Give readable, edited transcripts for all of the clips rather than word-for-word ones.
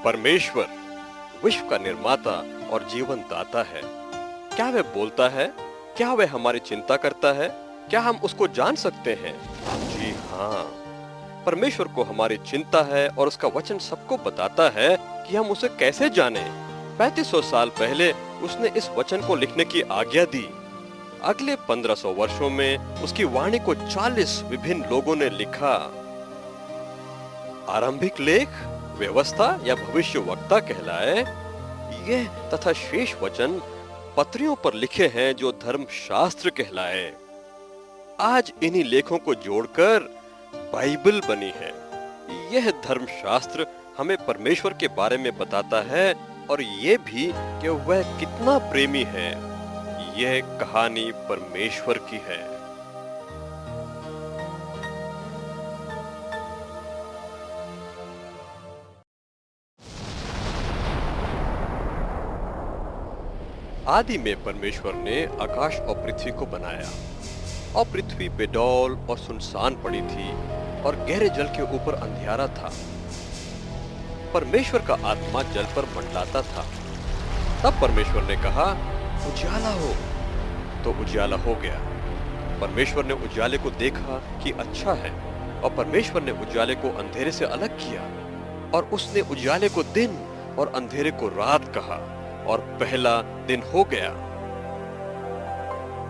परमेश्वर विश्व का निर्माता और जीवन दाता है। क्या वह बोलता है? क्या वह हमारी चिंता करता है? क्या हम उसको जान सकते हैं? जी हाँ, परमेश्वर को हमारी चिंता है और उसका वचन सबको बताता है कि हम उसे कैसे जाने। 3500 साल पहले उसने इस वचन को लिखने की आज्ञा दी। अगले 1500 वर्षों में उसकी वाणी को 40 विभिन्न लोगों ने लिखा। आरंभिक लेख व्यवस्था या भविष्य वक्ता कहलाए। यह तथा शेष वचन पत्रियों पर लिखे हैं जो धर्म शास्त्र कहलाए। आज इन्हीं लेखों को जोड़कर बाइबल बनी है। यह धर्म शास्त्र हमें परमेश्वर के बारे में बताता है और ये भी कि वह कितना प्रेमी है। यह कहानी परमेश्वर की है। आदि में परमेश्वर ने आकाश और पृथ्वी को बनाया और पृथ्वी बेडौल और सुनसान पड़ी थी और गहरे जल के ऊपर अंधियारा था। परमेश्वर का आत्मा जल पर मंडलाता था। तब परमेश्वर ने कहा, उजाला हो, तो उजाला हो गया। परमेश्वर ने उजाले को देखा कि अच्छा है और परमेश्वर ने उजाले को अंधेरे से अलग किया और उसने उजाले को दिन और अंधेरे को रात कहा और पहला दिन हो गया।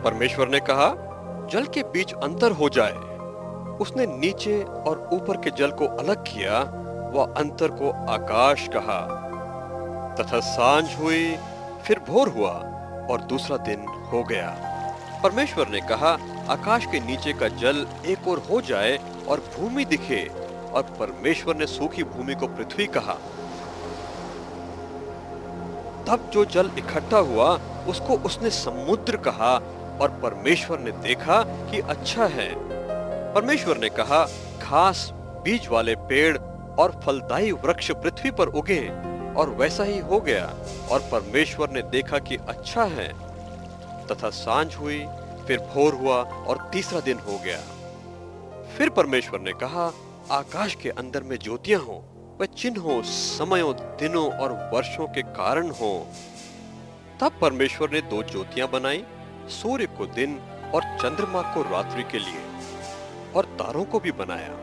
परमेश्वर ने कहा, जल के बीच अंतर हो जाए। उसने नीचे और ऊपर के जल को अलग किया, वह अंतर को आकाश कहा। तथा सांझ हुई, फिर भोर हुआ और दूसरा दिन हो गया। परमेश्वर ने कहा, आकाश के नीचे का जल एक ओर हो जाए और भूमि दिखे। और परमेश्वर ने सूखी भूमि को पृथ्वी कहा। तब जो जल इकट्ठा हुआ उसको उसने समुद्र कहा और परमेश्वर ने देखा कि अच्छा है। परमेश्वर ने कहा, घास, बीज वाले पेड़ और फलदायी वृक्ष पृथ्वी पर उगे, और वैसा ही हो गया। और परमेश्वर ने देखा कि अच्छा है। तथा सांझ हुई, फिर भोर हुआ और तीसरा दिन हो गया। फिर परमेश्वर ने कहा, आकाश के अंदर में ज्योतियां हों, वह चिन्हों, समयों, दिनों और वर्षों के कारण हो। तब परमेश्वर ने 2 ज्योतियां बनाई, सूर्य को दिन और चंद्रमा को रात्रि के लिए, और तारों को भी बनाया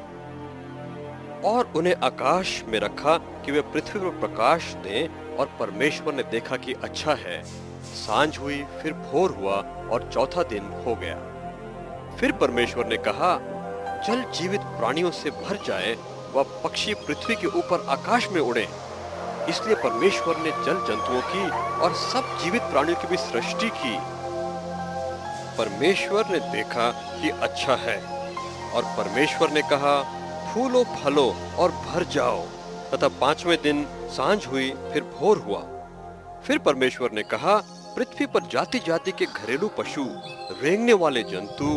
और उन्हें आकाश में रखा कि वे पृथ्वी पर प्रकाश दें। और परमेश्वर ने देखा कि अच्छा है। सांझ हुई, फिर भोर हुआ और चौथा दिन हो गया। फिर परमेश्वर ने कहा, जल जीवित प्राणियों से भर जाए, वह पक्षी पृथ्वी के ऊपर आकाश में उड़े। इसलिए परमेश्वर ने जल जंतुओं की और सब जीवित प्राणियों की भी सृष्टि की। परमेश्वर ने देखा कि अच्छा है। और परमेश्वर ने कहा, फूलो, फलो और भर जाओ। तथा 5वें दिन सांझ हुई, फिर भोर हुआ। फिर परमेश्वर ने कहा, पृथ्वी पर जाति जाति के घरेलू पशु, रेंगने वाले जंतु,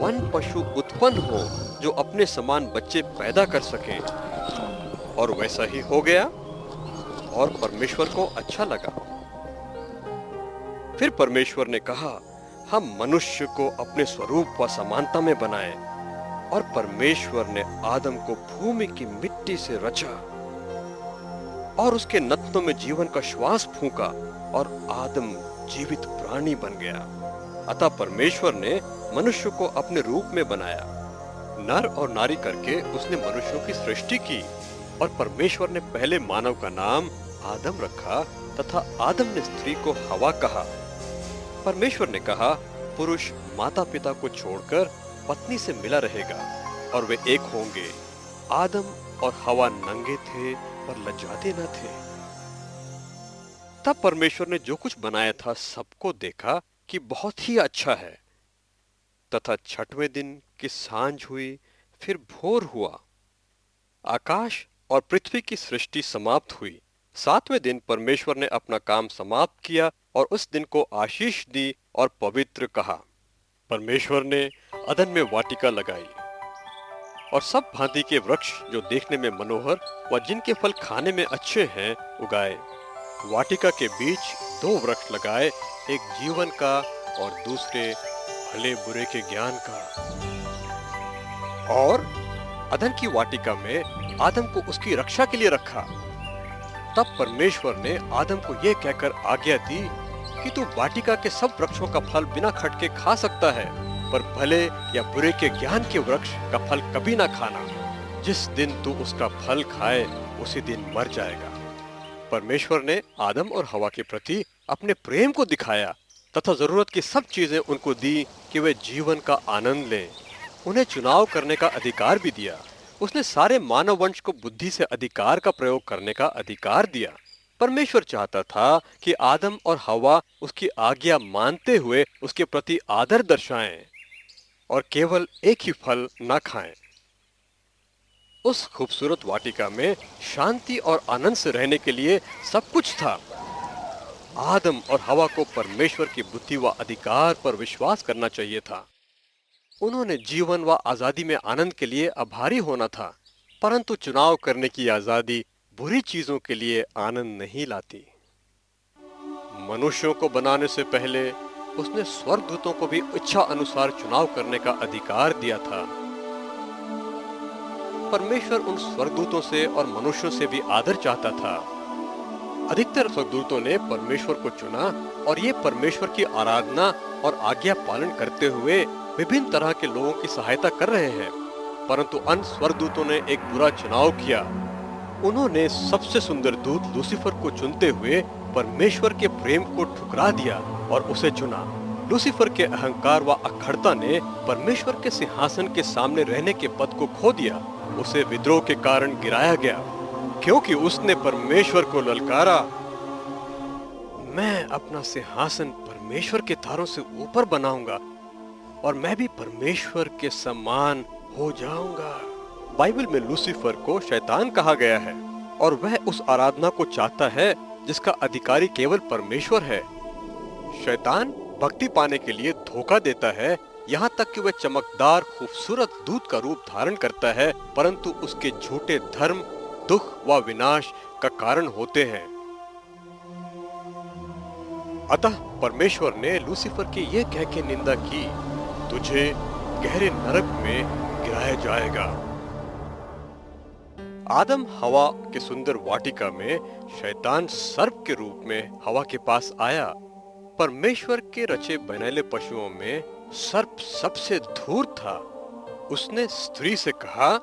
वन पशु उत्पन्न हो जो अपने समान बच्चे पैदा कर सकें। और वैसा ही हो गया और परमेश्वर को अच्छा लगा। फिर परमेश्वर ने कहा, हम मनुष्य को अपने स्वरूप व समानता में बनाएं। और परमेश्वर ने आदम को भूमि की मिट्टी से रचा और उसके नथनों में जीवन का श्वास फूंका और आदम जीवित प्राणी बन गया। अतः परमेश्वर ने मनुष्य को अपने रूप में बनाया, नर और नारी करके उसने मनुष्यों की सृष्टि की। और परमेश्वर ने पहले मानव का नाम आदम रखा तथा आदम ने स्त्री को हवा कहा। परमेश्वर ने कहा, पुरुष माता पिता को छोड़कर पत्नी से मिला रहेगा और वे एक होंगे। आदम और हवा नंगे थे पर लज्जाते न थे। तब परमेश्वर ने जो कुछ बनाया था सबको देखा कि बहुत ही अच्छा है। तथा 6वें दिन की सांझ हुई, फिर भोर हुआ। आकाश और पृथ्वी की सृष्टि समाप्त हुई। 7वें दिन परमेश्वर ने अपना काम समाप्त किया और उस दिन को आशीष दी और पवित्र कहा। परमेश्वर ने अदन में वाटिका लगाई और सब भांति के वृक्ष जो देखने में मनोहर व जिनके फल खाने में अच्छे हैं उगाए। वाटिका के बीच 2 वृक्ष लगाए, एक जीवन का और दूसरे भले बुरे के ज्ञान का। और अदन की वाटिका में आदम को उसकी रक्षा के लिए रखा। तब परमेश्वर ने आदम को यह कहकर आज्ञा दी कि तू वाटिका के सब वृक्षों का फल बिना खटके खा सकता है, पर भले या बुरे के ज्ञान के वृक्ष का फल कभी ना खाना। जिस दिन तू उसका फल खाए उसी दिन मर जाएगा। परमेश्वर ने आदम और हवा के प्रति अपने प्रेम को दिखाया तथा जरूरत की सब चीजें उनको दी कि वे जीवन का आनंद लें। उन्हें चुनाव करने का अधिकार भी दिया। उसने सारे मानव वंश को बुद्धि से अधिकार का प्रयोग करने का अधिकार दिया। परमेश्वर चाहता था कि आदम और हवा उसकी आज्ञा मानते हुए उसके प्रति आदर दर्शाएं और केवल एक ही फल ना खाएं। उस खूबसूरत वाटिका में शांति और आनंद से रहने के लिए सब कुछ था। आदम और हवा को परमेश्वर की बुद्धि व अधिकार पर विश्वास करना चाहिए था। उन्होंने जीवन व आजादी में आनंद के लिए आभारी होना था, परंतु चुनाव करने की आजादी बुरी चीजों के लिए आनंद नहीं लाती। मनुष्यों को बनाने से पहले उसने स्वर्गदूतों को भी इच्छा अनुसार चुनाव करने का अधिकार दिया था। परमेश्वर उन स्वर्गदूतों से और मनुष्यों से भी आदर चाहता था। अधिकतर स्वर्गदूतों ने परमेश्वर को चुना और ये परमेश्वर की आराधना और आज्ञा पालन करते हुए विभिन्न तरह के लोगों की सहायता कर रहे हैं, परंतु अन्य स्वर्गदूतों ने एक बुरा चुनाव किया। उन्होंने सबसे सुंदर दूत लूसीफर को चुनते हुए परमेश्वर के प्रेम को ठुकरा दिया और उसे चुना। लूसीफर के अहंकार व अखड़ता ने परमेश्वर के सिंहासन के सामने रहने के पद को खो दिया। उसे विद्रोह के कारण गिराया गया क्योंकि उसने परमेश्वर को ललकारा, मैं अपना सिंहासन परमेश्वर के तारों से ऊपर बनाऊंगा और मैं भी परमेश्वर के समान हो जाऊंगा। बाइबल में लूसीफर को शैतान कहा गया है और वह उस आराधना को चाहता है जिसका अधिकारी केवल परमेश्वर है। शैतान भक्ति पाने के लिए धोखा देता है, यहाँ तक कि वह चमकदार खूबसूरत दूत का रूप धारण करता है, परंतु उसके झूठे धर्म दुख व विनाश का कारण होते हैं। अतः परमेश्वर ने लूसीफर की यह कह के निंदा की, तुझे गहरे नरक में गिराया जाएगा। आदम हवा के सुंदर वाटिका में शैतान सर्प के रूप में हवा के पास आया। परमेश्वर के रचे बनेले पशुओं में सर्प सबसे धूर्त था। उसने स्त्री से कहा,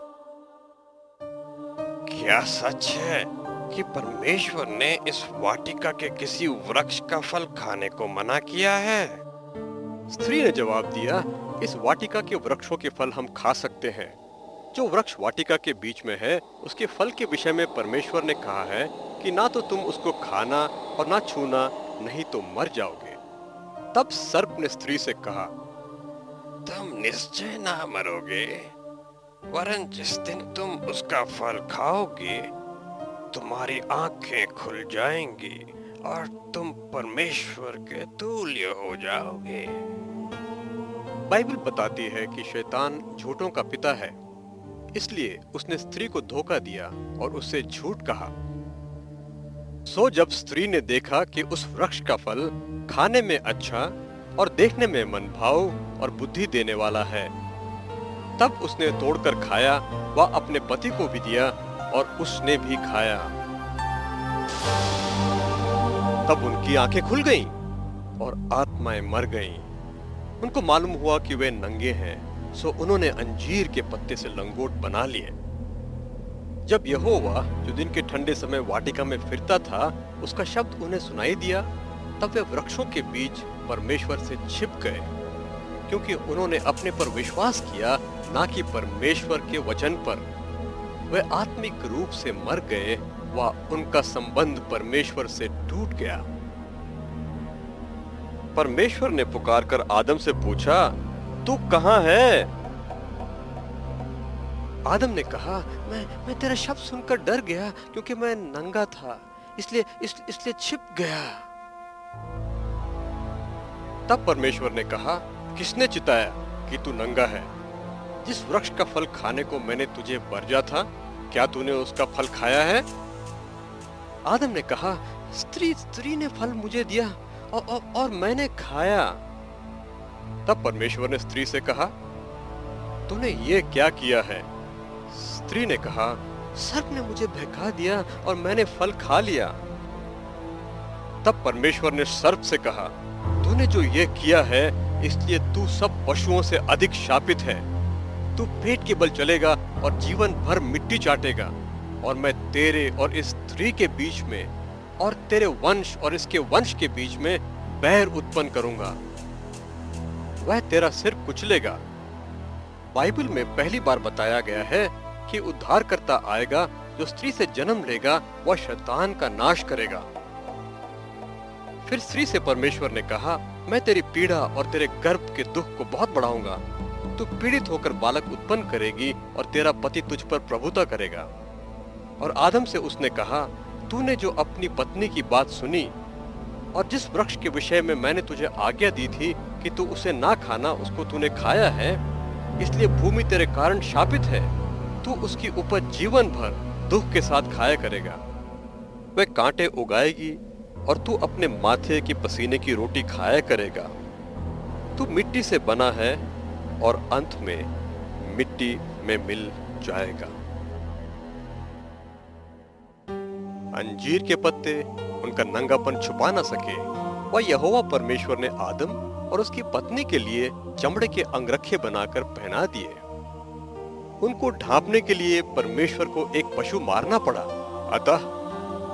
क्या सच है कि परमेश्वर ने इस वाटिका के किसी वृक्ष का फल खाने को मना किया है? स्त्री ने जवाब दिया, इस वाटिका के वृक्षों के फल हम खा सकते हैं। जो वृक्ष वाटिका के बीच में है उसके फल के विषय में परमेश्वर ने कहा है कि ना तो तुम उसको खाना और ना छूना, नहीं तो मर जाओगे। तब सर्प ने स्त्री से कहा, तुम निश्चय ना मरोगे, वरन जिस दिन तुम उसका फल खाओगे तुम्हारी आंखें खुल जाएंगी और तुम परमेश्वर के तुल्य हो जाओगे। बाइबल बताती है कि शैतान झूठों का पिता है, इसलिए उसने स्त्री को धोखा दिया और उससे झूठ कहा। सो जब स्त्री ने देखा कि उस वृक्ष का फल खाने में अच्छा और देखने में मनभाव और बुद्धि देने वाला है, तब उसने तोड़कर खाया व अपने पति को भी दिया और उसने भी खाया। तब उनकी आंखें खुल गईं और आत्माएं मर गईं। उनको मालूम हुआ कि वे नंगे हैं, सो उन्होंने अंजीर के पत्ते से लंगोट बना लिए। जब यहोवा जो दिन के ठंडे समय वाटिका में फिरता था उसका शब्द उन्हें सुनाई दिया, तब वे वृक्षों के बीच परमेश्वर से छिप गए, क्योंकि उन्होंने अपने पर विश्वास किया, ना कि परमेश्वर के वचन पर। वे आत्मिक रूप से मर गए व उनका संबंध परमेश्वर से टूट गया। परमेश्वर ने पुकारकर आदम से पूछा, तू कहाँ है? आदम ने कहा, मैं तेरा शब्द सुनकर डर गया, क्योंकि मैं नंगा था, इसलिए छिप गया। तब परमेश्वर ने कहा, किसने चिताया कि तू नंगा है? जिस वृक्ष का फल खाने को मैंने तुझे वर्जा था, क्या तूने उसका फल खाया है? आदम ने कहा, स्त्री ने फल मुझे दिया और मैंने खाया। तब परमेश्वर ने स्त्री से कहा, तूने ये क्या किया है? स्त्री ने कहा, सर्प ने मुझे बहका दिया और मैंने फल खा लिया। तब परमेश्वर ने सर्प से कहा, तूने जो ये किया है इसलिए तू सब पशुओं से अधिक शापित है। तू पेट के बल चलेगा और जीवन भर मिट्टी चाटेगा, और मैं तेरे और इस स्त्री के बीच में और तेरे वंश और इसके वंश के बीच में बैर उत्पन्न करूंगा। वह तेरा सिर कुचलेगा। बाइबल में पहली बार बताया गया है कि उद्धारकर्ता आएगा जो स्त्री से जन्म लेगा, वह शैतान का नाश करेगा। फिर स्त्री से परमेश्वर ने कहा, मैं तेरी पीड़ा और तेरे गर्भ के दुख को बहुत बढ़ाऊंगा। तू पीड़ित होकर बालक उत्पन्न करेगी और तेरा पति तुझ पर प्रभुता करेगा। और आदम से उसने कहा, तूने जो अपनी पत्नी की बात सुनी और जिस वृक्ष के विषय में मैंने तुझे आज्ञा दी थी कि तू उसे ना खाना, उसको तूने खाया है, इसलिए भूमि तेरे कारण शापित है। तू उसकी उपज जीवन भर दुख के साथ खाया करेगा। वह कांटे उगाएगी और तू अपने माथे की पसीने की रोटी खाया करेगा। तू मिट्टी से बना है और अंत में मिट्टी में मिल जाएगा। अंजीर के पत्ते उनका नंगापन छुपा ना सके। वह यहोवा परमेश्वर ने आदम और उसकी पत्नी के लिए चमड़े के अंगरखे बनाकर पहना दिए। उनको ढांपने के लिए परमेश्वर को एक पशु मारना पड़ा। अतः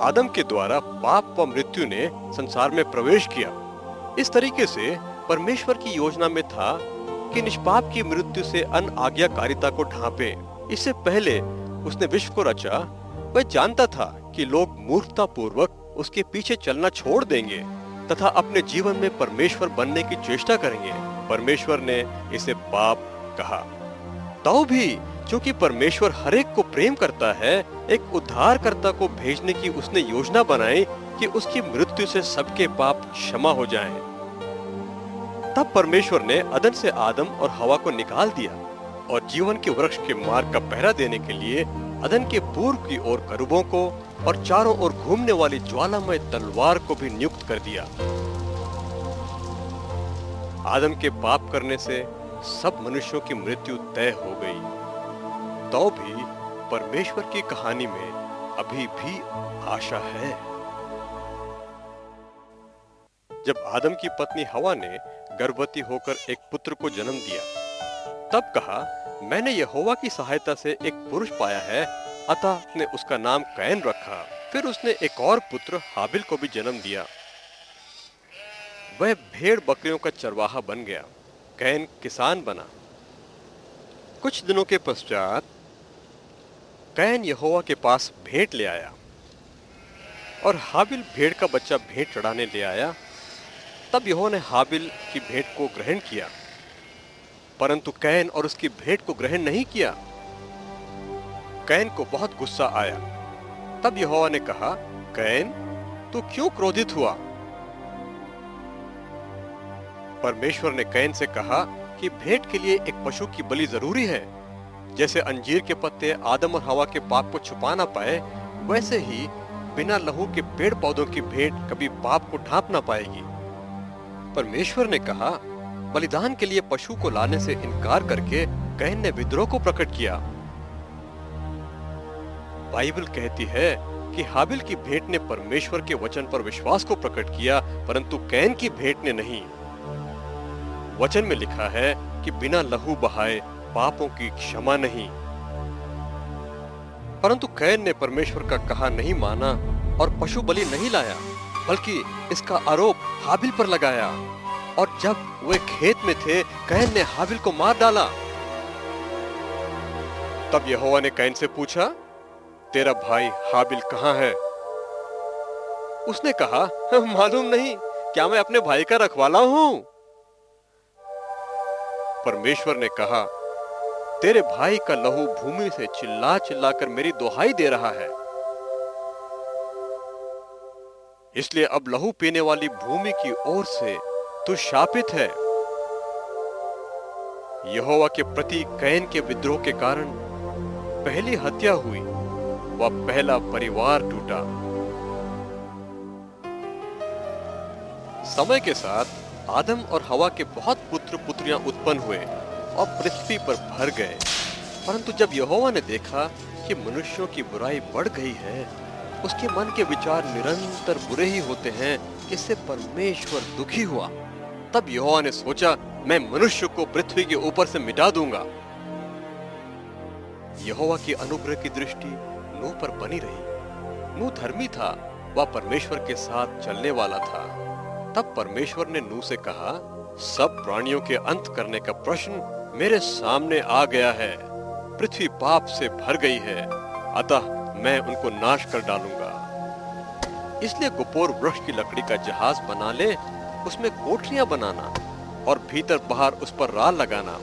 आदम के द्वारा पाप व मृत्यु ने संसार में प्रवेश किया। इस तरीके से परमेश्वर की योजना में था कि निष्पाप की मृत्यु से अनआज्ञाकारिता को ढांपे। इससे पहले उसने विश्व को रचा, वह जानता था कि लोग मूर्खता पूर्वक उसके पीछे चलना छोड़ देंगे तथा अपने जीवन में परमेश्वर बनने की चेष्टा करेंगे। परमेश्वर ने इसे पाप कहा। तो भी क्योंकि परमेश्वर हरेक को प्रेम करता है, एक उद्धारकर्ता को भेजने की उसने योजना बनाई कि उसकी मृत्यु से सबके पाप क्षमा हो जाएं। तब परमेश्वर ने अदन से आदम और हवा को निकाल दिया और जीवन के वृक्ष के मार्ग का पहरा देने के लिए अदन के पूर्व की ओर करूबों को और चारों ओर घूमने वाली ज्वालामय तलवार को भी नियुक्त कर दिया। आदम के पाप करने से सब मनुष्यों की मृत्यु तय हो गई। तो भी परमेश्वर की कहानी में अभी भी आशा है। जब आदम की पत्नी हवा ने गर्भवती होकर एक पुत्र को जन्म दिया, तब कहा, मैंने यहोवा की सहायता से एक पुरुष पाया है, अतः ने उसका नाम कैन रखा। फिर उसने एक और पुत्र हाबिल को भी जन्म दिया। वह भेड़ बकरियों का चरवाहा बन गया। कैन किसान बना। कुछ दिनों के पश्चात कैन यहोवा के पास भेंट ले आया और हाबिल भेड़ का बच्चा भेंट चढ़ाने ले आया। तब यहोवा ने हाबिल की भेंट को ग्रहण किया, परंतु कैन और उसकी भेंट को ग्रहण नहीं किया। कैन को बहुत गुस्सा आया। तब यहोवा ने कहा, कैन, तू क्यों क्रोधित हुआ? परमेश्वर ने कैन से कहा कि भेंट के लिए एक पशु की बलि जरूरी है। जैसे अंजीर के पत्ते आदम और हवा के पाप को छुपा ना पाए, वैसे ही बिना लहू के पेड़ पौधों की भेंट कभी पाप को ढांप ना पाएगी। परमेश्वर ने कहा, बलिदान के लिए पशु को लाने से इनकार करके कैन ने विद्रोह को प्रकट किया। बाइबल कहती है कि हाबिल की भेंट ने परमेश्वर के वचन पर विश्वास को प्रकट किया, परंतु कैन की भेंट ने नहीं। वचन में लिखा है कि बिना लहू बहाए पापों की क्षमा नहीं। परंतु कैन ने परमेश्वर का कहा नहीं माना और पशु बलि नहीं लाया, बल्कि इसका आरोप हाबिल पर लगाया। और जब वे खेत में थे, कैन ने हाबिल को मार डाला। तब यहोवा ने कैन से पूछा, तेरा भाई हाबिल कहाँ है? उसने कहा, मालूम नहीं, क्या मैं अपने भाई का रखवाला हूं? परमेश्वर ने कहा, तेरे भाई का लहू भूमि से चिल्ला चिल्ला कर मेरी दुहाई दे रहा है, इसलिए अब लहू पीने वाली भूमि की ओर से तू शापित है। यहोवा के प्रति कैन के विद्रोह के कारण पहली हत्या हुई, वह पहला परिवार टूटा। समय के साथ आदम और हवा के बहुत पुत्र पुत्रियां उत्पन्न हुए और पृथ्वी पर भर गए। परंतु जब यहोवा ने देखा कि मनुष्यों की बुराई बढ़ गई है, उसके मन के विचार निरंतर बुरे ही होते हैं, इससे परमेश्वर दुखी हुआ। तब यहोवा ने सोचा, मैं मनुष्य को पृथ्वी के ऊपर से मिटा दूंगा। यहोवा की अनुग्रह की दृष्टि नूह पर बनी रही। नूह धर्मी था, वह परमेश्वर के साथ चलने वाला था। तब परमेश्वर ने नूह से कहा, सब प्राणियों के अंत करने का प्रश्न मेरे सामने आ गया है। पृथ्वी पाप से भर गई है, अतः मैं उनको नाश कर डालूंगा। इसलिए कुपोर वृक्ष की लकड़ी का जहाज बना ले, उसमें कोठरियां बनाना और भीतर बाहर उस पर राल लगाना,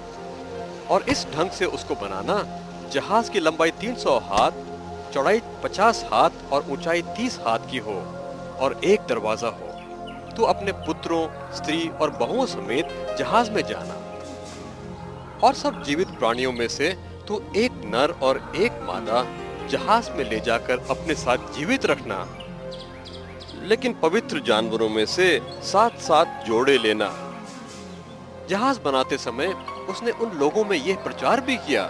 और इस ढंग से उसको बनाना, जहाज की लंबाई 300 हाथ, चौड़ाई 50 हाथ और ऊंचाई 30 हाथ की हो, और एक दरवाजा हो। तू अपने पुत्रों, स्त्री और बहुओं समेत जहाज में जाना, और सब जीवित प्राणियों में से तू एक नर और एक मादा जहाज में ले जाकर अपने साथ जीवित रखना, लेकिन पवित्र जानवरों में से 7-7 जोड़े लेना। जहाज बनाते समय उसने उन लोगों में यह प्रचार भी किया,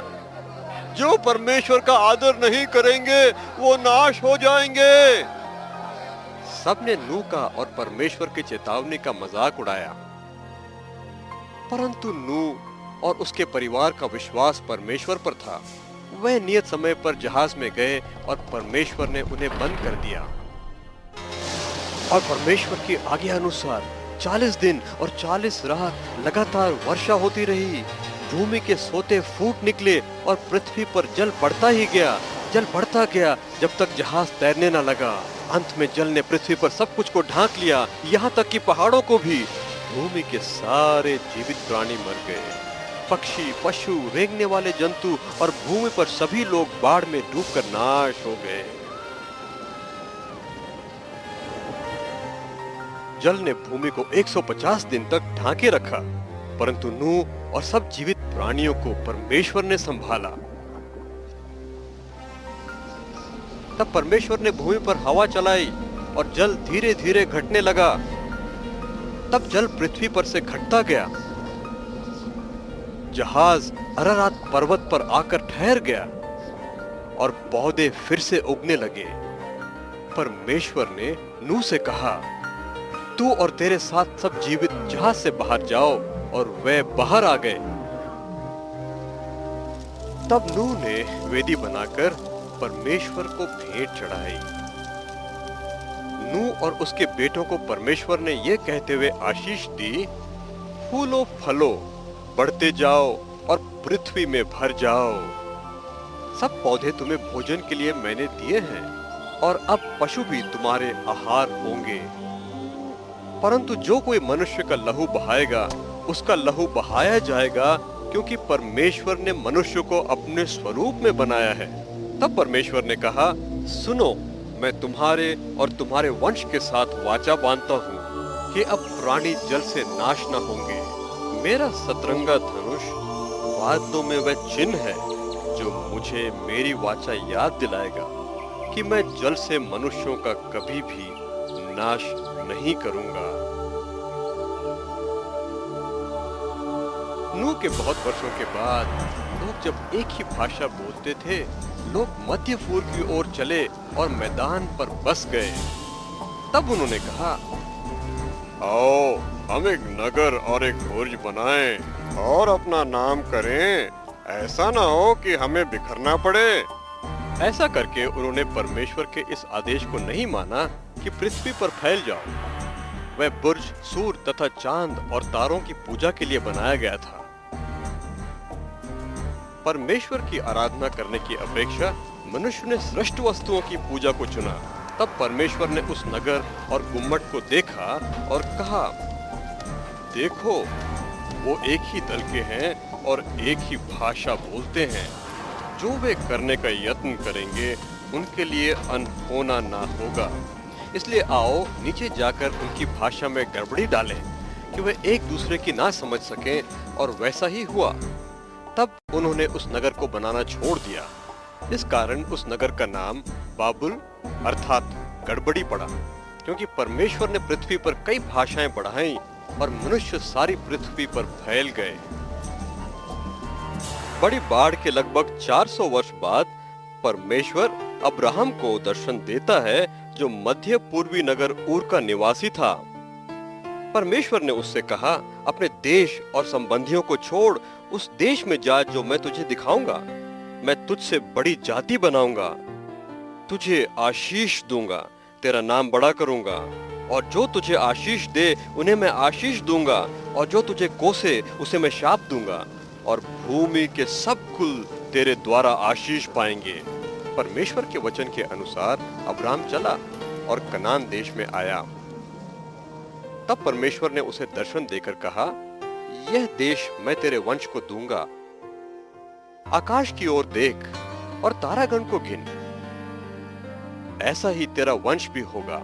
जो परमेश्वर का आदर नहीं करेंगे वो नाश हो जाएंगे। सबने नूह का और परमेश्वर की चेतावनी का मजाक उड़ाया, परंतु नूह और उसके परिवार का विश्वास परमेश्वर पर था। वह नियत समय पर जहाज में गए और परमेश्वर ने उन्हें बंद कर दिया। और परमेश्वर की आज्ञा अनुसार 40 दिन और 40 रात लगातार वर्षा होती रही। भूमि के सोते फूट निकले और पृथ्वी पर जल बढ़ता ही गया, जल बढ़ता गया, जब तक जहाज तैरने न लगा। अंत में जल ने पृथ्वी पर सब कुछ को ढांक लिया, यहाँ तक कि पहाड़ों को भी। भूमि के सारे जीवित प्राणी मर गए, पक्षी, पशु, रेंगने वाले जंतु और भूमि पर सभी लोग बाढ़ में डूबकर नाश हो गए। जल ने भूमि को 150 दिन तक ढांके रखा, परंतु नूह और सब जीवित प्राणियों को परमेश्वर ने संभाला। तब परमेश्वर ने भूमि पर हवा चलाई और जल धीरे धीरे घटने लगा। तब जल पृथ्वी पर से घटता गया। जहाज अरारात पर्वत पर आकर ठहर गया और पौधे फिर से उगने लगे। परमेश्वर ने नूह से कहा, तू और तेरे साथ सब जीवित जहाज से बाहर जाओ, और वे बाहर आ गए। तब नूह ने वेदी बनाकर परमेश्वर को भेंट चढ़ाई। नूह और उसके बेटों को परमेश्वर ने यह कहते हुए आशीष दी, फूलो फलो, बढ़ते जाओ और पृथ्वी में भर जाओ। सब पौधे तुम्हें भोजन के लिए मैंने दिए हैं, और अब पशु भी तुम्हारे आहार होंगे। परंतु जो कोई मनुष्य का लहू बहाएगा, उसका लहू बहाया जाएगा, क्योंकि परमेश्वर ने मनुष्य को अपने स्वरूप में बनाया है। तब परमेश्वर ने कहा, सुनो, मैं तुम्हारे और तुम्हारे वंश के साथ वाचा बांधता हूँ कि अब प्राणी जल से नाश न होंगे। मेरा सतरंगा धनुष बादलों में वह चिन्ह है जो मुझे मेरी वाचा याद दिलाएगा कि मैं जल से मनुष्यों का कभी भी नाश नहीं करूंगा। नूह के बहुत वर्षों के बाद लोग जब एक ही भाषा बोलते थे, लोग मध्य पूर्व की ओर चले और मैदान पर बस गए। तब उन्होंने कहा, आओ हम एक नगर और एक बुर्ज बनाएं और अपना नाम करें, ऐसा ना हो कि हमें बिखरना पड़े। ऐसा करके उन्होंने परमेश्वर के इस आदेश को नहीं माना कि पृथ्वी पर फैल जाओ। वह बुर्ज सूर्य तथा चांद और तारों की पूजा के लिए बनाया गया था। परमेश्वर की आराधना करने की अपेक्षा मनुष्य ने सृष्ट वस्तुओं की पूजा को चुना। तब परमेश्वर ने उस नगर और गुम्मट को देखा और कहा, देखो, वो एक ही दल के हैं और एक ही भाषा बोलते हैं। जो वे करने का यत्न करेंगे, उनके लिए अनहोना ना होगा। इसलिए आओ नीचे जाकर उनकी भाषा में गड़बड़ी डालें कि वे एक दूसरे की ना समझ सकें। और वैसा ही हुआ। तब उन्होंने उस नगर को बनाना छोड़ दिया। इस कारण उस नगर का नाम बाबुल अर्थात गड़बड़ी पड़ा, क्योंकि परमेश्वर ने पृथ्वी पर कई भाषाएं बढ़ाईं और मनुष्य सारी पृथ्वी पर फैल गए। बड़ी बाढ़ के लगभग 400 वर्ष बाद परमेश्वर अब्राहम को दर्शन देता है जो मध्य पूर्वी नगर ऊर का निवासी था। परमेश्वर ने उससे कहा, अपने देश और संबंधियों को छोड़ उस देश में जा जो मैं तुझे दिखाऊंगा। मैं तुझसे बड़ी जाति बनाऊंगा, तुझे आशीष दूंगा, तेरा नाम बड़ा करूंगा, और जो तुझे आशीष दे उन्हें मैं आशीष दूंगा, और जो तुझे कोसे उसे मैं शाप दूंगा, और भूमि के सब कुल तेरे द्वारा आशीष पाएंगे। परमेश्वर के वचन के अनुसार अब्राम चला और कनान देश में आया। तब परमेश्वर ने उसे दर्शन देकर कहा, यह देश मैं तेरे वंश को दूंगा। आकाश की ओर देख और तारागण को गिन, ऐसा ही तेरा वंश भी होगा।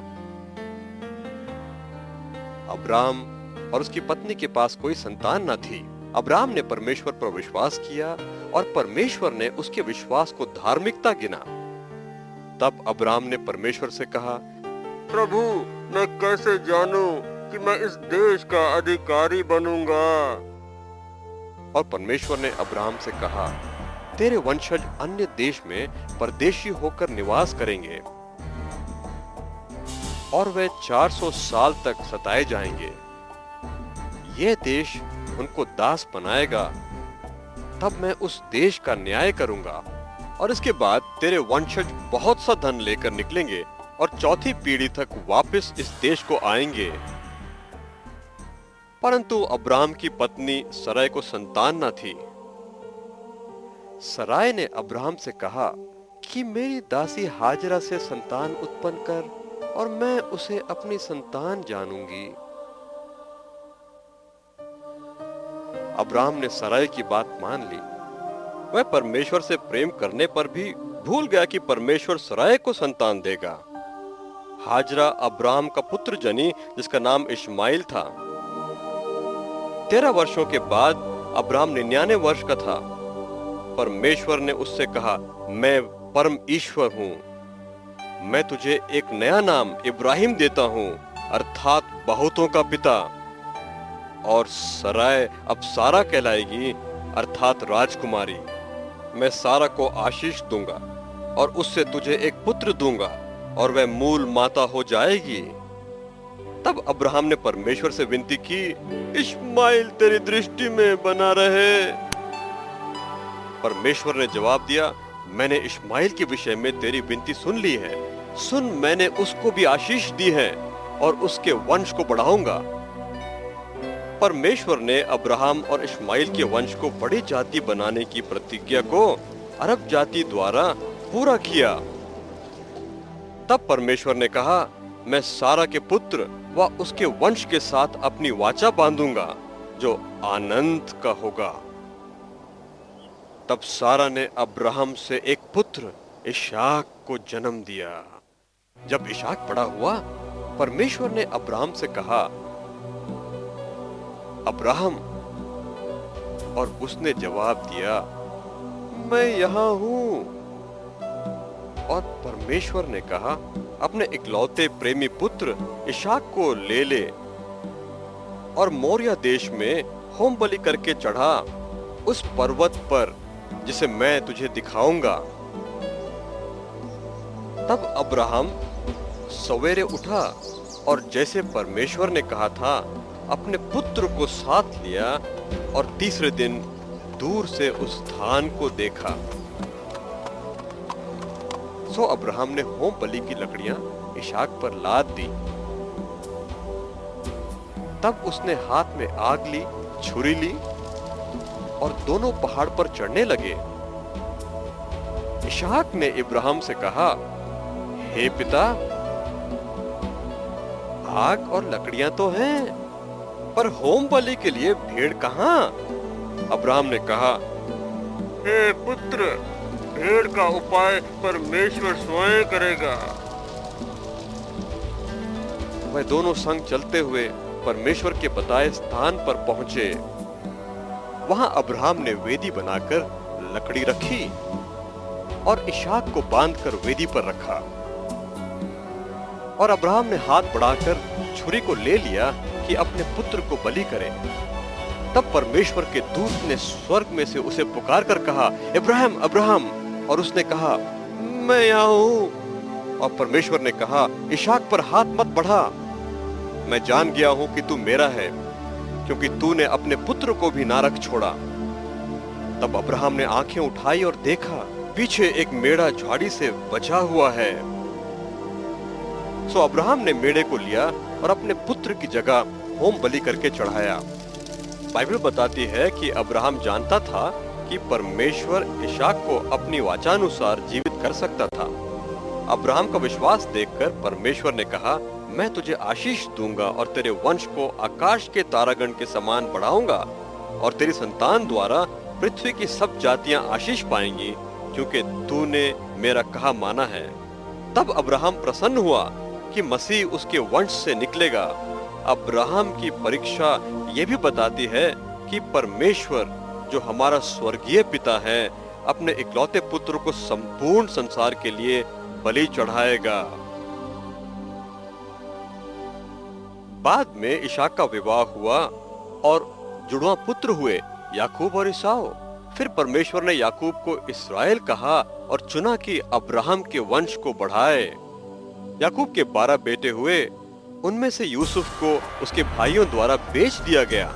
अब्राम और उसकी पत्नी के पास कोई संतान न थी। अब्राम ने परमेश्वर पर विश्वास किया और परमेश्वर ने उसके विश्वास को धार्मिकता गिना। तब अब्राम ने परमेश्वर से कहा, प्रभु, मैं कैसे जानूं कि मैं इस देश का अधिकारी बनूंगा? और परमेश्वर ने अब्राम से कहा, तेरे वंशज अन्य देश में परदेशी होकर निवास करेंगे और वे 400 साल तक सताए जाएंगे। यह देश उनको दास बनाएगा, तब मैं उस देश का न्याय करूंगा, और इसके बाद तेरे वंशज बहुत सा धन लेकर निकलेंगे और चौथी पीढ़ी तक वापस इस देश को आएंगे। परंतु अब्राम की पत्नी सराय को संतान न थी। सराय ने अब्राम से कहा कि मेरी दासी हाजरा से संतान उत्पन्न कर और मैं उसे अपनी संतान जानूंगी। अब्राम ने सराय की बात मान ली। वह परमेश्वर से प्रेम करने पर भी भूल गया कि परमेश्वर सराय को संतान देगा। हाजरा अब्राम का पुत्र जनी, जिसका नाम इश्माइल था। 13 वर्षों के बाद अब्राम 99 वर्ष का था। परमेश्वर ने उससे कहा, मैं परम ईश्वर हूं। मैं तुझे एक नया नाम इब्राहिम देता हूं, अर्थात बहुतों का पिता। और सराय अब सारा कहलाएगी, अर्थात राजकुमारी। मैं सारा को आशीष दूंगा और उससे तुझे एक पुत्र दूंगा और वह मूल माता हो जाएगी। तब अब्राहम ने परमेश्वर से विनती की, इश्माइल तेरी दृष्टि में बना रहे। परमेश्वर ने जवाब दिया, मैंने इश्माइल के विषय में तेरी विनती सुन ली है। सुन, मैंने उसको भी आशीष दी है और उसके वंश को बढ़ाऊंगा। परमेश्वर ने अब्राहम और इश्माइल के वंश को बड़ी जाति बनाने की प्रतिज्ञा को अरब जाति द्वारा पूरा किया। तब परमेश्वर ने कहा, मैं सारा के पुत्र व उसके वंश के साथ अपनी वाचा बांधूंगा जो आनंद का होगा। तब सारा ने अब्राहम से एक पुत्र इशाक को जन्म दिया। जब इशाक बड़ा हुआ, परमेश्वर ने अब्राहम से कहा, अब्राहम, और उसने जवाब दिया, मैं यहां हूं। और परमेश्वर ने कहा, अपने इकलौते प्रेमी पुत्र इशाक को ले ले और मोरिया देश में होम बलि करके चढ़ा उस पर्वत पर जिसे मैं तुझे दिखाऊंगा। तब अब्राहम सवेरे उठा और जैसे परमेश्वर ने कहा था, अपने पुत्र को साथ लिया और तीसरे दिन दूर से उस स्थान को देखा। सो अब्राहम ने होम बलि की लकड़ियां इशाक पर लाद दी। तब उसने हाथ में आग ली, छुरी ली और दोनों पहाड़ पर चढ़ने लगे। इशाक ने इब्राहिम से कहा, हे पिता, आग और लकड़ियां तो हैं, पर होम बलि के लिए भेड़ कहां? अब्राहम ने कहा, हे पुत्र, भेड़ का उपाय परमेश्वर स्वयं करेगा। वह दोनों संग चलते हुए परमेश्वर के बताए स्थान पर पहुंचे। वहां अब्राहम ने वेदी बनाकर लकड़ी रखी और इशाक को बांधकर वेदी पर रखा। और अब्राहम ने हाथ बढ़ाकर छुरी को ले लिया कि अपने पुत्र को बलि करे। तब परमेश्वर के दूत ने स्वर्ग में से उसे पुकार कर कहा, इब्राहिम, अब्राहम। और उसने कहा, मैं यहाँ हूँ। और परमेश्वर ने कहा, इशाक पर हाथ मत बढ़ा, मैं जान गया हूँ कि तू मेरा है, क्योंकि तूने अपने पुत्र को भी ना रख छोड़ा। तब अब्राहम ने आंखें उठाई और देखा, पीछे एक मेढ़ा झाड़ी से बचा हुआ है। सो अब्राहम ने मेढ़े को लिया और अपने पुत्र की जगह होम बलि करके चढ़ाया। बाइबल बताती है कि अब्राहम जानता था कि परमेश्वर इशाक को अपनी वाचानुसार जीवित कर सकता था। अब्राहम का विश्वास देखकर परमेश्वर ने कहा, मैं तुझे आशीष दूंगा और तेरे वंश को आकाश के तारागण के समान बढ़ाऊंगा और तेरी संतान द्वारा पृथ्वी की सब जातियां आशीष पाएंगी, क्योंकि तूने मेरा कहा माना है। तब अब्राहम प्रसन्न हुआ कि मसीह उसके वंश से निकलेगा। अब्राहम की परीक्षा ये भी बताती है कि परमेश्वर जो हमारा स्वर्गीय पिता है, अपने इकलौते पुत्र को संपूर्ण संसार के लिए बलि चढ़ाएगा। बाद में इशाक का विवाह हुआ और जुड़वा पुत्र हुए, याकूब और ईसाऊ। फिर परमेश्वर ने याकूब को इस्राएल कहा और चुना कि अब्राहम के वंश को बढ़ाए। याकूब के 12 बेटे हुए, उनमें से यूसुफ को उसके भाइयों द्वारा बेच दिया गया,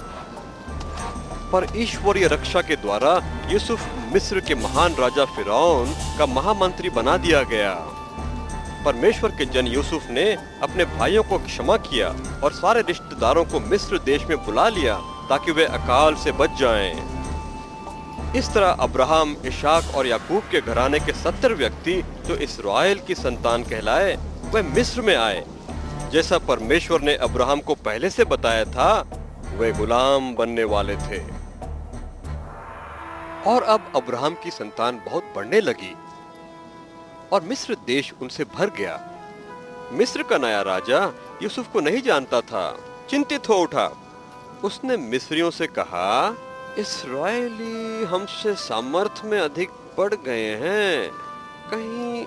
पर ईश्वरीय रक्षा के द्वारा यूसुफ मिस्र के महान राजा फिरौन का महामंत्री बना दिया गया। परमेश्वर के जन यूसुफ ने अपने भाइयों को क्षमा किया और सारे रिश्तेदारों को मिस्र देश में बुला लिया ताकि वे अकाल से बच जाएं। इस तरह अब्राहम, इशाक और याकूब के घराने के 70 व्यक्ति जो इस्राएल की संतान कहलाए, वे मिस्र में आए। जैसा परमेश्वर ने अब्राहम को पहले से बताया था, वे गुलाम बनने वाले थे। और अब अब्राहम की संतान बहुत बढ़ने लगी और मिस्र देश उनसे भर गया। मिस्र का नया राजा यूसुफ को नहीं जानता था, चिंतित हो उठा। उसने मिस्रियों से कहा, इस्राएली हमसे सामर्थ्य में अधिक बढ़ गए हैं, कहीं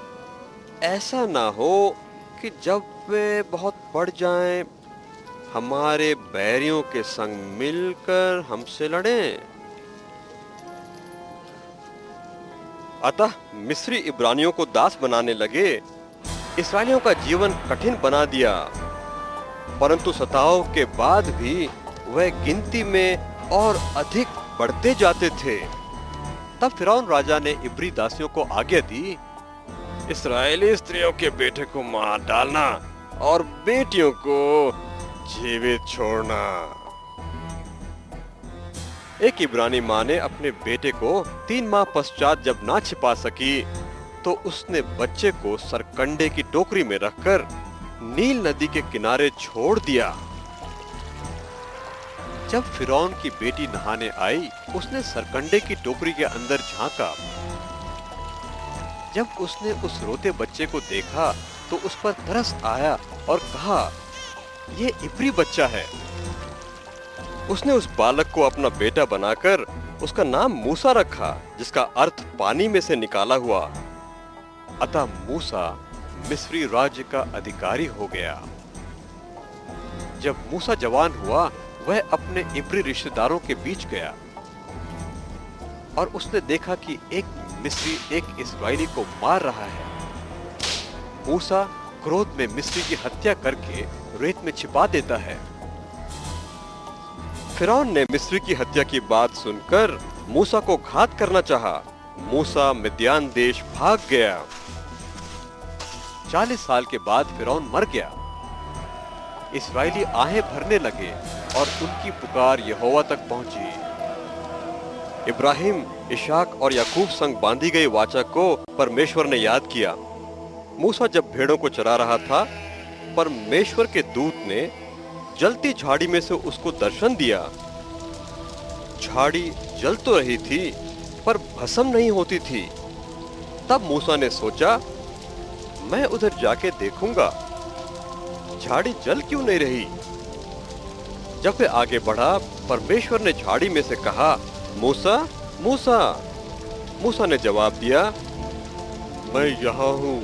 ऐसा ना हो कि जब वे बहुत बढ़ जाएं, हमारे बैरियों के संग मिलकर हमसे लड़ें। अतः मिस्री इब्रानियों को दास बनाने लगे, इस्राएलियों का जीवन कठिन बना दिया, परंतु सताव के बाद भी वह गिनती में और अधिक बढ़ते जाते थे। तब फिरौन राजा ने इब्री दासियों को आज्ञा दी, इस्राएली स्त्रियों के बेटे को मार डालना और बेटियों को जीवित छोड़ना। एक इब्रानी माँ ने अपने बेटे को 3 माह पश्चात जब ना छिपा सकी, तो उसने बच्चे को सरकंडे की टोकरी में रखकर नील नदी के किनारे छोड़ दिया। जब फिरौन की बेटी नहाने आई, उसने सरकंडे की टोकरी के अंदर झांका। जब उसने उस रोते बच्चे को देखा तो उस पर तरस आया और कहा, ये इब्री बच्चा है। उसने उस बालक को अपना बेटा बनाकर उसका नाम मूसा रखा, जिसका अर्थ पानी में से निकाला हुआ। अतः मूसा मिस्री राज्य का अधिकारी हो गया। जब मूसा जवान हुआ, वह अपने इब्री रिश्तेदारों के बीच गया और उसने देखा कि एक मिस्री एक इस्राएली को मार रहा है। मूसा क्रोध में मिस्री की हत्या करके रेत में छिपा देता है। फिरौन ने मिस्री की हत्या की बात सुनकर मूसा को घात करना चाहा। मूसा मिद्यान देश भाग गया। 40 साल के बाद फिरौन मर गया। इस्राएली आहें भरने लगे और उनकी पुकार यहोवा तक पहुंची। इब्राहिम, इशाक और याकूब संग बांधी गई वाचा को परमेश्वर ने याद किया। मूसा जब भेड़ों को चरा रहा था, परमेश्वर के दूत ने जलती झाड़ी में से उसको दर्शन दिया। झाड़ी जल तो रही थी, पर भस्म नहीं होती थी। तब मूसा ने सोचा, मैं उधर जाके देखूंगा, झाड़ी जल क्यों नहीं रही। जब वे आगे बढ़ा, परमेश्वर ने झाड़ी में से कहा, मूसा, मूसा। मूसा ने जवाब दिया, मैं यहाँ हूं।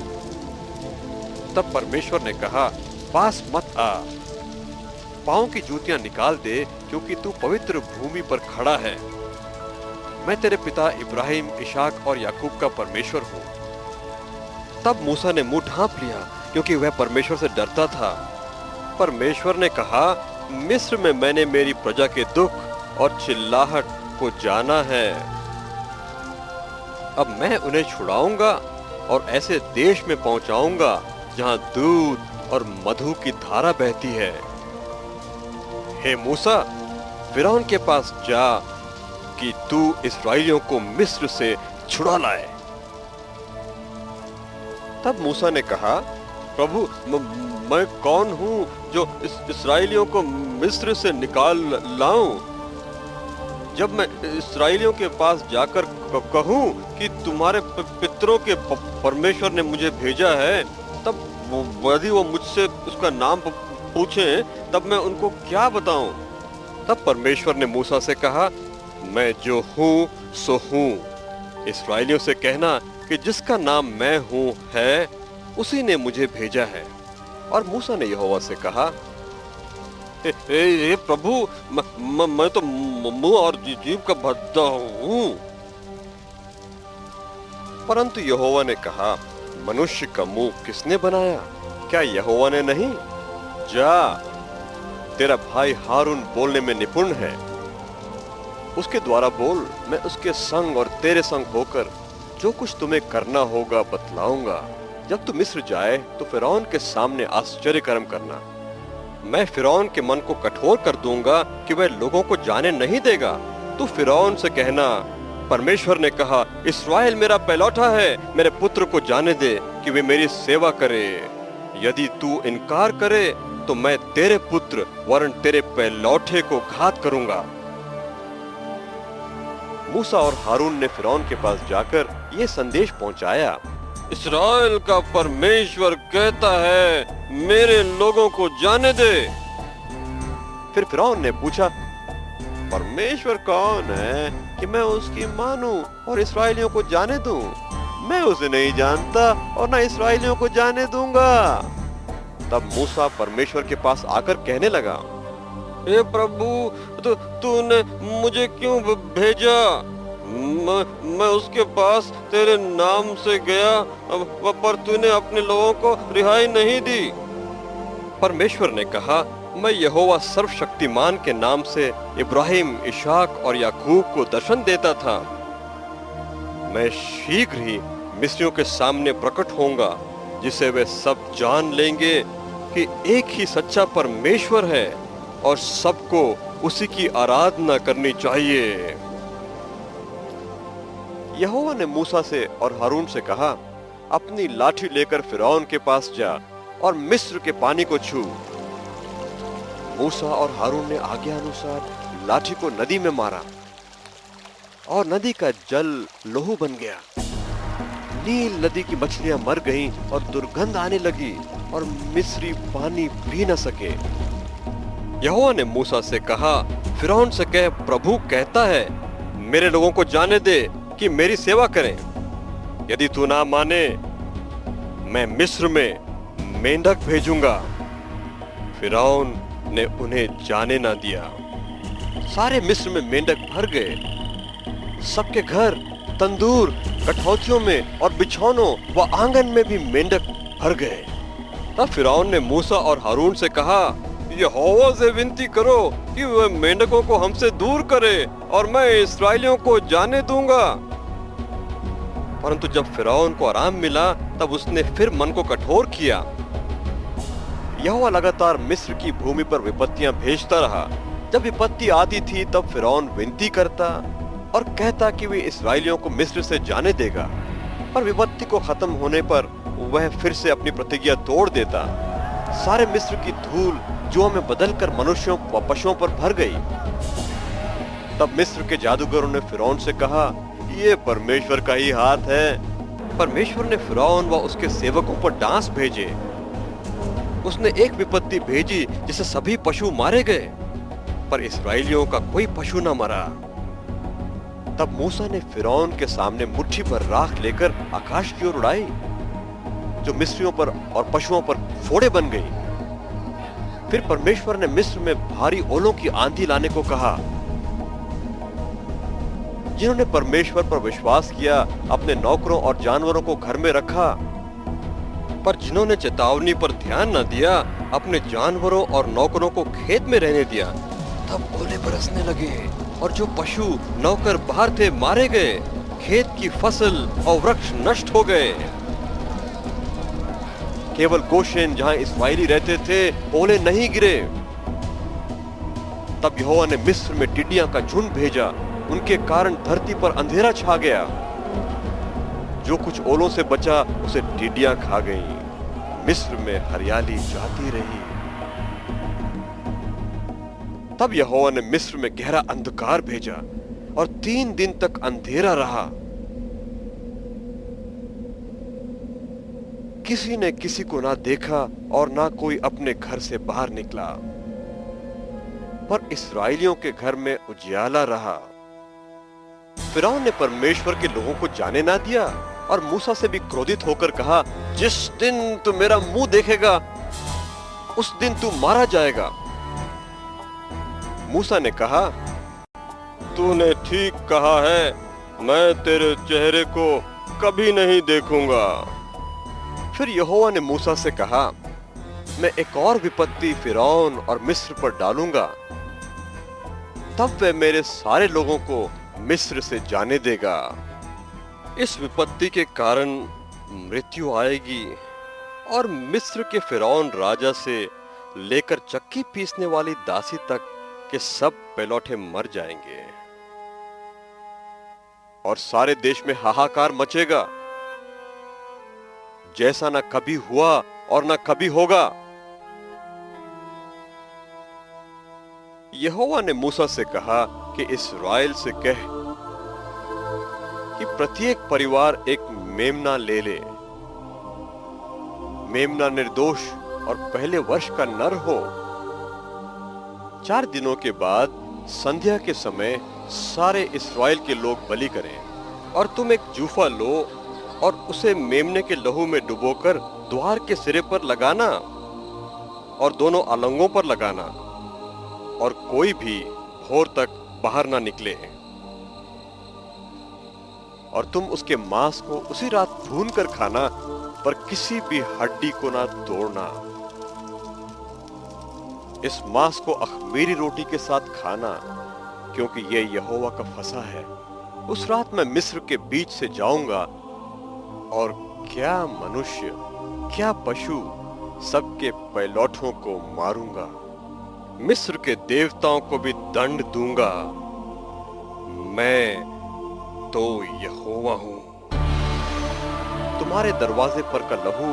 तब परमेश्वर ने कहा, पास मत आ, पांव की जूतियां निकाल दे, क्योंकि तू पवित्र भूमि पर खड़ा है। मैं तेरे पिता इब्राहिम, इशाक और याकूब का परमेश्वर हूं। तब मूसा ने मुंह ढांप लिया, क्योंकि वह परमेश्वर से डरता था। परमेश्वर ने कहा, मिस्र में मैंने मेरी प्रजा के दुख और चिल्लाहट को जाना है। अब मैं उन्हें छुड़ाऊंगा और ऐसे देश में पहुंचाऊंगा जहां दूध और मधु की धारा बहती है। हे मूसा, फिरौन के पास जा कि तू इस्राएलियों को मिस्र से छुड़ा लाए। तब मूसा ने कहा, प्रभु, मैं कौन हूं जो इस्राएलियों को मिस्र से निकाल लाऊं? जब मैं इस्राएलियों के पास जाकर कहूं कि तुम्हारे पितरों के परमेश्वर ने मुझे भेजा है, तब यदि वो मुझसे उसका नाम पूछें, तब मैं उनको क्या बताऊं? तब परमेश्वर ने मूसा से कहा, मैं जो हूं सो हूं। इस्राएलियों से कहना कि जिसका नाम मैं हूं है, उसी ने मुझे भेजा है। और मूसा ने यहोवा से कहा, हे प्रभु, मैं तो मुंह और जीभ का भद्दा हूं। परंतु यहोवा ने कहा, मनुष्य का मुंह किसने बनाया? क्या यहोवा ने नहीं? जा, तेरा भाई हारून बोलने में निपुण है, उसके द्वारा बोल। मैं उसके संग और तेरे संग होकर जो कुछ तुम्हें करना होगा बतलाऊंगा। जब तू मिस्र जाए तो फिरौन के सामने आश्चर्य कर्म करना। मैं फिरौन के मन को कठोर कर दूंगा कि वह लोगों को जाने नहीं देगा। तू फिरौन से कहना, परमेश्वर ने कहा, इस्राएल मेरा पहलौठा है, मेरे पुत्र को जाने दे कि वे मेरी सेवा करे। यदि तू इनकार करे तो मैं तेरे पुत्र वरन तेरे पहलौठे को घात करूंगा। मूसा और हारून ने फिरौन के पास जाकर ये संदेश पहुंचाया, इस्राएल का परमेश्वर कहता है, मेरे लोगों को जाने दे। फिर फिरौन ने पूछा, परमेश्वर कौन है कि मैं उसकी मानूं और इस्राएलियों को जाने दूं? मैं उसे नहीं जानता और न इस्राएलियों को जाने दूंगा। तब मूसा परमेश्वर के पास आकर कहने लगा, हे प्रभु, तूने मुझे क्यों भेजा? मैं उसके पास तेरे नाम से गया, पर तूने अपने लोगों को रिहाई नहीं दी। परमेश्वर ने कहा, मैं यहोवा सर्वशक्तिमान के नाम से इब्राहिम, इशाक और याकूब को दर्शन देता था। मैं शीघ्र ही मिस्रियों के सामने प्रकट होऊंगा, जिसे वे सब जान लेंगे कि एक ही सच्चा परमेश्वर है और सबको उसी की आराधना करनी चाहिए। यहोवा ने मूसा से और हारून से कहा, अपनी लाठी लेकर फिरौन के पास जा और मिस्र के पानी को छू। मूसा और हारून ने आज्ञा अनुसार लाठी को नदी में मारा और नदी का जल लोहू बन गया। नील नदी की मछलियां मर गईं और दुर्गंध आने लगी और मिस्री पानी पी न सके। यहोवा ने मूसा से कहा, फिरौन से कह, प्रभु कहता है, मेरे लोगों को जाने दे कि मेरी सेवा करें। यदि तू ना माने, मैं मिस्र में मेंढक भेजूंगा। फिरौन ने उन्हें जाने ना दिया। सारे मिस्र में मेंढक भर गए। सबके घर, तंदूर, कठौतियों में और बिछौनों व आंगन में भी मेंढक भर गए। तब फिरौन ने मूसा और हारून से कहा, यहोवा से विनती करो कि वह मेंढकों को हमसे दूर करे और मैं इस्राएलियों को जाने दूंगा। परंतु जब फिरौन को आराम मिला, तब उसने फिर मन को कठोर किया। यहोवा लगातार मिस्र की भूमि पर विपत्तियां भेजता रहा। जब विपत्ति आती थी, तब फिरौन विनती करता और कहता कि वे इस्राएलियों को मिस्र से जाने देगा। पर विपत्ति को खत्म होने पर वह फिर से अपनी प्रतिज्ञा तोड़ देता। सारे मिस्र की धूल जुओं में बदलकर मनुष्यों व पशुओं पर भर गई। तब मिस्र के जादूगरों ने फिरौन से कहा, ये परमेश्वर का ही हाथ है। परमेश्वर ने फिरौन व उसके सेवकों पर डांस भेजे। उसने एक विपत्ति भेजी जिसे सभी पशु मारे गए, पर इस्राएलियों का कोई पशु न मरा। तब मूसा ने फिरौन के सामने मुट्ठी भर राख लेकर आकाश की ओर उड़ाई, जो मिस्रियों पर और पशुओं पर फोड़े बन गई। फिर परमेश्वर ने मिस्र में भारी ओलों की आंधी लाने को कहा। जिन्होंने परमेश्वर पर विश्वास किया, अपने नौकरों और जानवरों को घर में रखा, पर जिन्होंने चेतावनी पर ध्यान न दिया, अपने जानवरों और नौकरों को खेत में रहने दिया, तब ओले बरसने लगे और जो पशु नौकर बाहर थे मारे गए। खेत की फसल और वृक्ष नष्ट हो गए। केवल गोशेन जहां इस्राएली रहते थे ओले नहीं गिरे। तब यहोवा ने मिस्र में टिड्डियां का झुंड भेजा, उनके कारण धरती पर अंधेरा छा गया। जो कुछ ओलों से बचा उसे टिड्डियां खा गईं। मिस्र में हरियाली जाती रही। तब यहोवा ने मिस्र में गहरा अंधकार भेजा और 3 दिन तक अंधेरा रहा। किसी ने किसी को ना देखा और ना कोई अपने घर से बाहर निकला, पर इस्राएलियों के घर में उजियाला रहा। फिरौन ने परमेश्वर के लोगों को जाने ना दिया और मूसा से भी क्रोधित होकर कहा, जिस दिन तू मेरा मुंह देखेगा उस दिन तू मारा जाएगा। मूसा ने कहा, तूने ठीक कहा है, मैं तेरे चेहरे को कभी नहीं देखूंगा। फिर यहोवा ने मूसा से कहा, मैं एक और विपत्ति फिरौन और मिस्र पर डालूंगा, तब वह मेरे सारे लोगों को मिस्र से जाने देगा। इस विपत्ति के कारण मृत्यु आएगी और मिस्र के फिरौन राजा से लेकर चक्की पीसने वाली दासी तक के सब पैलौठे मर जाएंगे और सारे देश में हाहाकार मचेगा, जैसा ना कभी हुआ और ना कभी होगा। यहोवा ने मूसा से कहा कि इस्राएल से कह कि प्रत्येक परिवार एक मेमना ले ले। मेमना निर्दोष और पहले वर्ष का नर हो। 4 दिनों के बाद संध्या के समय सारे इस्राएल के लोग बलि करें और तुम एक जूफा लो और उसे मेमने के लहू में डुबोकर द्वार के सिरे पर लगाना और दोनों अलंगों पर लगाना और कोई भी भोर तक बाहर ना निकले। और तुम उसके मांस को उसी रात भून कर खाना, पर किसी भी हड्डी को ना तोड़ना। इस मांस को अख़मीरी रोटी के साथ खाना, क्योंकि यह यहोवा का फसह है। उस रात मैं मिस्र के बीच से जाऊंगा और क्या मनुष्य क्या पशु सबके पैलौठों को मारूंगा। मिस्र के देवताओं को भी दंड दूंगा। मैं तो यहोवा हूं। तुम्हारे दरवाजे पर का लहू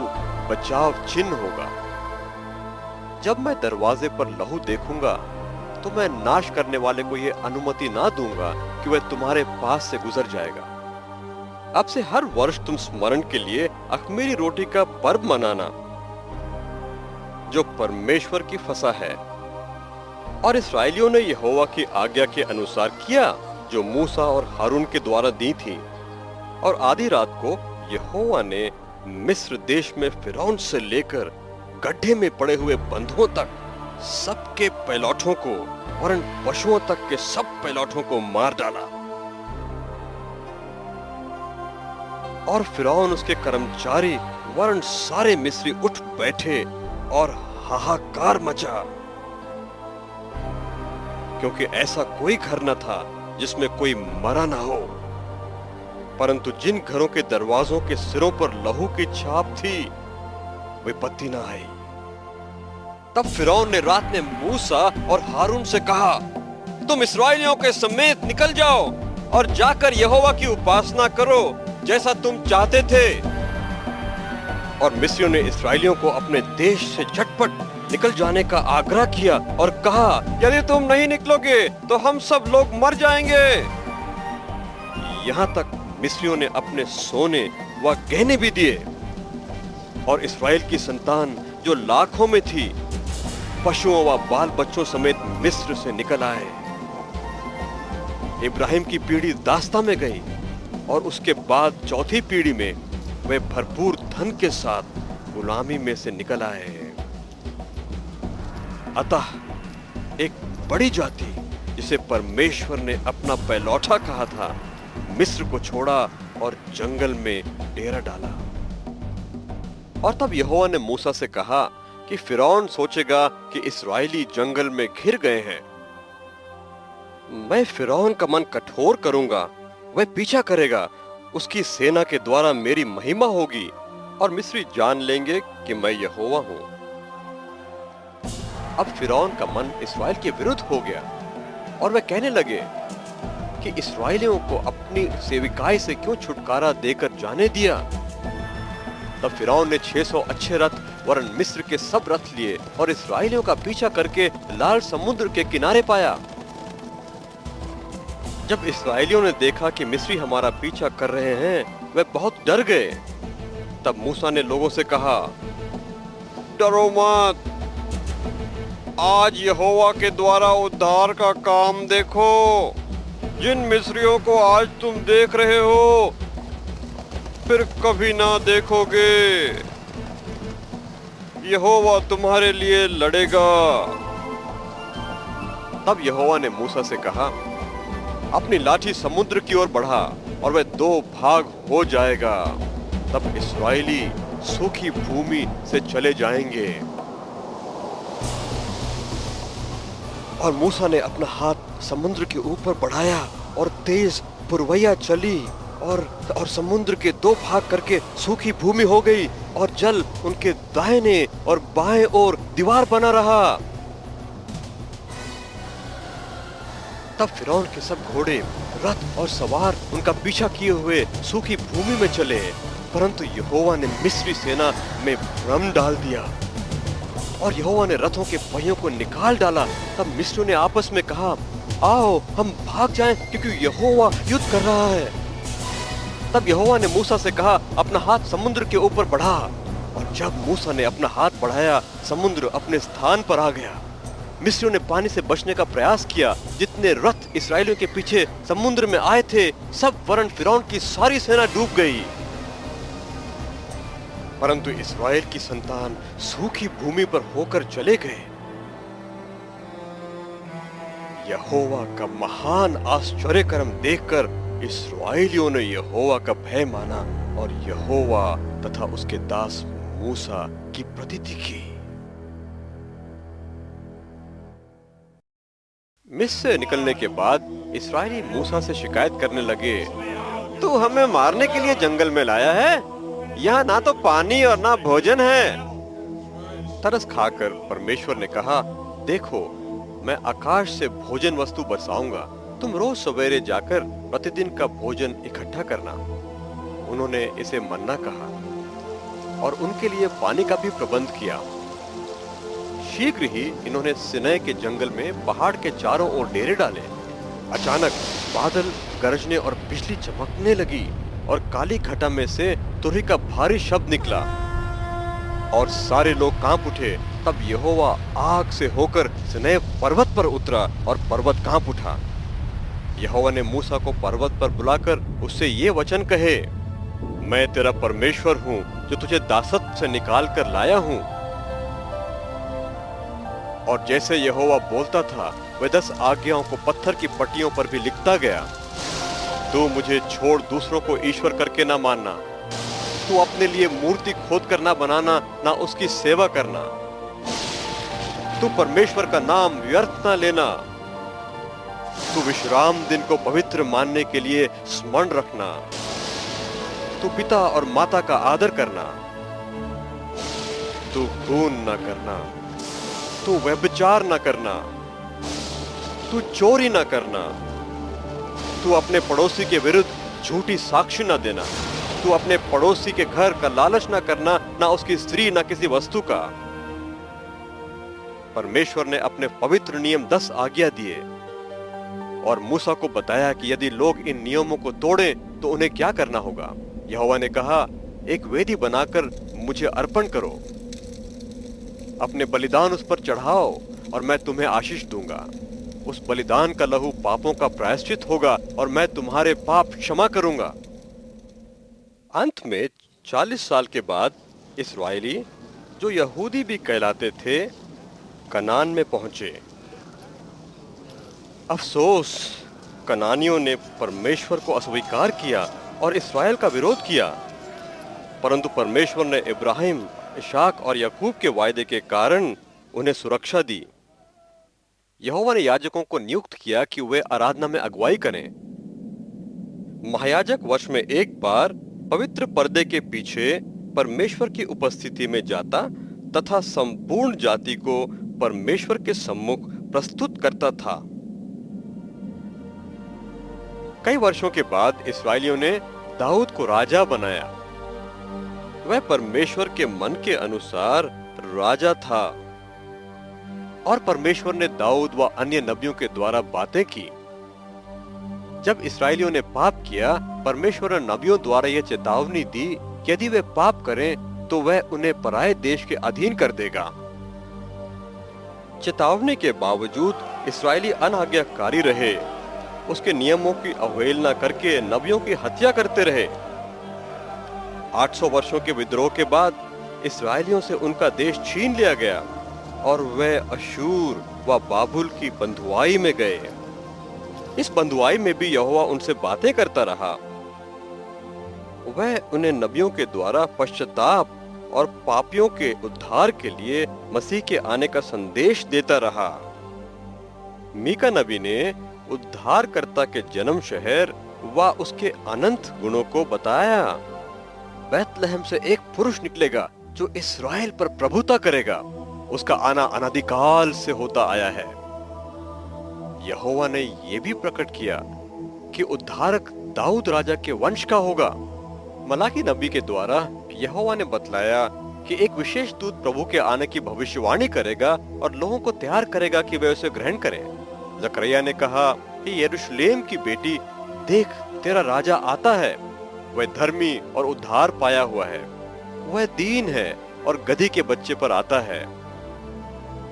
बचाव चिन्ह होगा। जब मैं दरवाजे पर लहू देखूंगा तो मैं नाश करने वाले को यह अनुमति ना दूंगा कि वह तुम्हारे पास से गुजर जाएगा। अब से हर वर्ष तुम स्मरण के लिए अख़मीरी रोटी का पर्व मनाना, जो परमेश्वर की फसह है। और इस्राएलियों ने यहोवा की आज्ञा के अनुसार किया, जो मूसा और हारून के द्वारा दी थी। और आधी रात को यहोवा ने मिस्र देश में फिरौन से लेकर गड्ढे में पड़े हुए बंधुओं तक सबके पैलौठों को, वरन पशुओं तक के सब पैलौठों को मार डाला। और फिरौन, उसके कर्मचारी, वरन सारे मिस्री उठ बैठे और हाहाकार मचा, क्योंकि ऐसा कोई घर न था जिसमें कोई मरा ना हो। परंतु जिन घरों के दरवाजों के सिरों पर लहू की छाप थी, विपत्ति न आई। तब फिरौन ने रात में मूसा और हारून से कहा, तुम इस्राएलियों के समेत निकल जाओ और जाकर यहोवा की उपासना करो, जैसा तुम चाहते थे। और मिस्रियों ने इस्राएलियों को अपने देश से झटपट निकल जाने का आग्रह किया और कहा, यदि तुम नहीं निकलोगे तो हम सब लोग मर जाएंगे। यहां तक मिस्रियों ने अपने सोने व गहने भी दिए। और इस्राएल की संतान जो लाखों में थी, पशुओं व बाल बच्चों समेत मिस्र से निकल आए। इब्राहिम की पीढ़ी दास्ता में गई और उसके बाद चौथी पीढ़ी में वे भरपूर धन के साथ गुलामी में से निकल आए। अतः एक बड़ी जाति, जिसे परमेश्वर ने अपना पैलौठा कहा था, मिस्र को छोड़ा और जंगल में डेरा डाला। और तब यहोवा ने मूसा से कहा कि फिरौन सोचेगा कि इस्राएली जंगल में घिर गए हैं। मैं फिरौन का मन कठोर करूंगा, वह पीछा करेगा, उसकी सेना के द्वारा मेरी महिमा होगी और मिस्री जान लेंगे कि मैं यहोवा हूं। अब फिरौन का मन इस्राएल के विरुद्ध हो गया और वह कहने लगे कि इस्राएलियों को अपनी सेविकाई से क्यों छुटकारा देकर जाने दिया। तब फिरौन ने 600 अच्छे रथ वरन मिस्र के सब रथ लिए और इस्राएलियों का पीछा करके लाल समुद्र के किनारे पाया। जब इस्राएलियों ने देखा कि मिस्री हमारा पीछा कर रहे हैं, वे बहुत डर गए। तब मूसा ने लोगों से कहा, डरो मत, आज यहोवा के द्वारा उद्धार का काम देखो। जिन मिस्रियों को आज तुम देख रहे हो, फिर कभी ना देखोगे। यहोवा तुम्हारे लिए लड़ेगा। तब यहोवा ने मूसा से कहा, अपनी लाठी समुद्र की ओर बढ़ा और वह 2 भाग हो जाएगा। तब इस्राएली सूखी भूमि से चले जाएंगे। और मूसा ने अपना हाथ समुद्र के ऊपर बढ़ाया और तेज पुरवैया चली और समुद्र के 2 भाग करके सूखी भूमि हो गई और जल उनके दाहिने और बाएं ओर दीवार बना रहा। तब फिरौन के सब घोड़े, रथ और सवार उनका पीछा किए हुए सूखी भूमि में चले, परंतु यहोवा ने मिस्री सेना में भ्रम डाल दिया और यहोवा ने रथों के पहियों को निकाल डाला। तब मिस्रियों ने आपस में कहा, आओ हम भाग जाएं, क्योंकि यहोवा युद्ध कर रहा है। तब यहोवा ने मूसा से कहा, अपना हाथ समुद्र के ऊपर बढ़ा। और जब मूसा ने अपना हाथ बढ़ाया, समुद्र अपने स्थान पर आ गया। मिस्रियों ने पानी से बचने का प्रयास किया। जितने रथ इस्राएलियों के पीछे समुद्र में आए थे, सब वरन फिरौन की सारी सेना डूब गई। परंतु इस्राएल की संतान सूखी भूमि पर होकर चले गए। यहोवा का महान आश्चर्य कर्म देखकर इस्राएलियों ने यहोवा का भय माना और यहोवा तथा उसके दास मूसा की प्रतीति की। मिस्र से निकलने के बाद इस्राएली मूसा से शिकायत करने लगे, तू हमें मारने के लिए जंगल में लाया है, यहाँ ना तो पानी और ना भोजन है। तरस खाकर परमेश्वर ने कहा, देखो मैं आकाश से भोजन वस्तु बरसाऊंगा, तुम रोज सवेरे जाकर प्रतिदिन का भोजन इकट्ठा करना। उन्होंने इसे मन्ना कहा और उनके लिए पानी का भी प्रबंध किया। शीघ्र ही इन्होंने सिनै के जंगल में पहाड़ के चारों ओर डेरे डाले। अचानक बादल गरजने और बिजली चमकने लगी और काली घटा में से तुरही का भारी शब्द निकला और सारे लोग कांप उठे। तब यहोवा आग से होकर सिनै पर्वत पर उतरा और पर्वत कांप उठा। यहोवा ने मूसा को पर्वत पर बुलाकर उससे ये वचन कहे, मैं तेरा परमेश्वर हूँ जो तुझे दासत्व से निकाल कर लाया हूँ। और जैसे यहोवा बोलता था, वह 10 आज्ञाओं को पत्थर की पट्टियों पर भी लिखता गया। तू मुझे छोड़ दूसरों को ईश्वर करके ना मानना, तू अपने लिए मूर्ति खोद कर ना बनाना, ना उसकी सेवा करना। तू परमेश्वर का नाम व्यर्थ ना लेना। तू विश्राम दिन को पवित्र मानने के लिए स्मरण रखना। तू पिता और माता का आदर करना। तू खून ना करना। तू व्यभिचार ना करना। तू चोरी ना करना। तू अपने पड़ोसी के विरुद्ध झूठी साक्ष्य ना देना। तू अपने पड़ोसी के घर का लालच ना करना, ना उसकी स्त्री, ना किसी वस्तु का। परमेश्वर ने अपने पवित्र नियम 10 आज्ञा दिए और मूसा को बताया कि यदि लोग इन नियमों को तोड़ें तो उन्हें क्या करना होगा। यहोवा ने कहा, एक वेदी बनाकर मुझे अर्पण करो, अपने बलिदान उस पर चढ़ाओ और मैं तुम्हें आशीष दूंगा। उस बलिदान का लहू पापों का प्रायश्चित होगा और मैं तुम्हारे पाप क्षमा करूंगा। अंत में 40 साल के बाद इस्राएली, जो यहूदी भी कहलाते थे, कनान में पहुंचे। अफसोस, कनानियों ने परमेश्वर को अस्वीकार किया और इस्राएल का विरोध किया। परंतु परमेश्वर ने इब्राहिम, इशाक और याकूब के वायदे के कारण उन्हें सुरक्षा दी। यहोवा ने याजकों को नियुक्त किया कि वे आराधना में अगुवाई करें। महायाजक वर्ष में एक बार पवित्र पर्दे के पीछे परमेश्वर की उपस्थिति में जाता तथा संपूर्ण जाति को परमेश्वर के सम्मुख प्रस्तुत करता था। कई वर्षों के बाद इस्राएलियों ने दाऊद को राजा बनाया। वह परमेश्वर के मन के अनुसार राजा था और परमेश्वर ने दाऊद व अन्य नबियों के द्वारा बातें की। जब इस्राएलियों ने पाप किया, परमेश्वर ने नबियों द्वारा यह चेतावनी दी कि यदि वे पाप करें तो वह उन्हें पराये देश के अधीन कर देगा। चेतावनी के बावजूद इस्राएली अनाज्ञाकारी रहे, उसके नियमों की अवहेलना करके नबियों की हत्या करते रहे। 800 वर्षों के विद्रोह के बाद इस्राएलियों से उनका देश छीन लिया गया और वे अशूर व बाबुल की बंधुआई में गए। इस बंधुआई में भी यहोवा उनसे बातें करता रहा। वह उन्हें नबियों के द्वारा पश्चाताप और पापियों के उद्धार के लिए मसीह के आने का संदेश देता रहा। मीका नबी ने उद्धारकर्ता के जन्म शहर व उसके अनंत गुणों को बताया। बैतलहम से एक पुरुष निकलेगा जो इस्राएल पर प्रभुता करेगा। उसका आना अनादिकाल से होता आया है। यहोवा ने यह भी प्रकट किया कि उद्धारक दाऊद राजा के वंश का होगा। मलाकी नबी के द्वारा यहोवा ने बतलाया कि एक विशेष दूत प्रभु के आने की भविष्यवाणी करेगा और लोगों को तैयार करेगा कि वे उसे ग्रहण करें। जकरिया ने कहा कि यरूशलेम की बेटी, देख तेरा राजा आता है, वह धर्मी और उद्धार पाया हुआ है, वह दीन है और गधी के बच्चे पर आता है।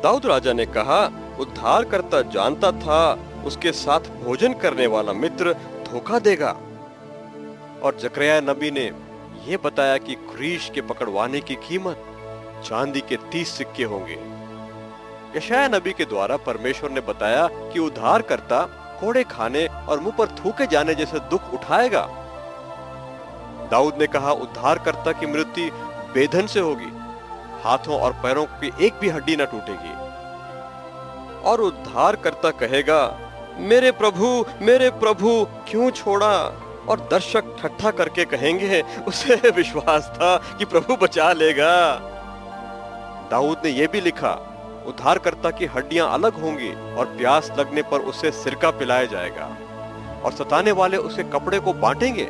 दाऊद राजा ने कहा, उद्धारकर्ता जानता था उसके साथ भोजन करने वाला मित्र धोखा देगा। और जकरिया नबी ने यह बताया कि ख्रीश के पकड़वाने की कीमत चांदी के 30 सिक्के होंगे। यशायाह नबी के द्वारा परमेश्वर ने बताया कि उद्धारकर्ता कोड़े खाने और मुंह पर थूके जाने जैसे दुख उठाएगा। दाऊद ने कहा, उद्धारकर्ता की मृत्यु बेधन से होगी, हाथों और पैरों की एक भी हड्डी न टूटेगी। और उद्धारकर्ता कहेगा, मेरे प्रभु क्यों छोड़ा? और दर्शक ठट्ठा करके कहेंगे, उसे विश्वास था कि प्रभु बचा लेगा। दाऊद ने यह भी लिखा, उद्धारकर्ता की हड्डियां अलग होंगी और प्यास लगने पर उसे सिरका पिलाया जाएगा और सताने वाले उसके कपड़े को बांटेंगे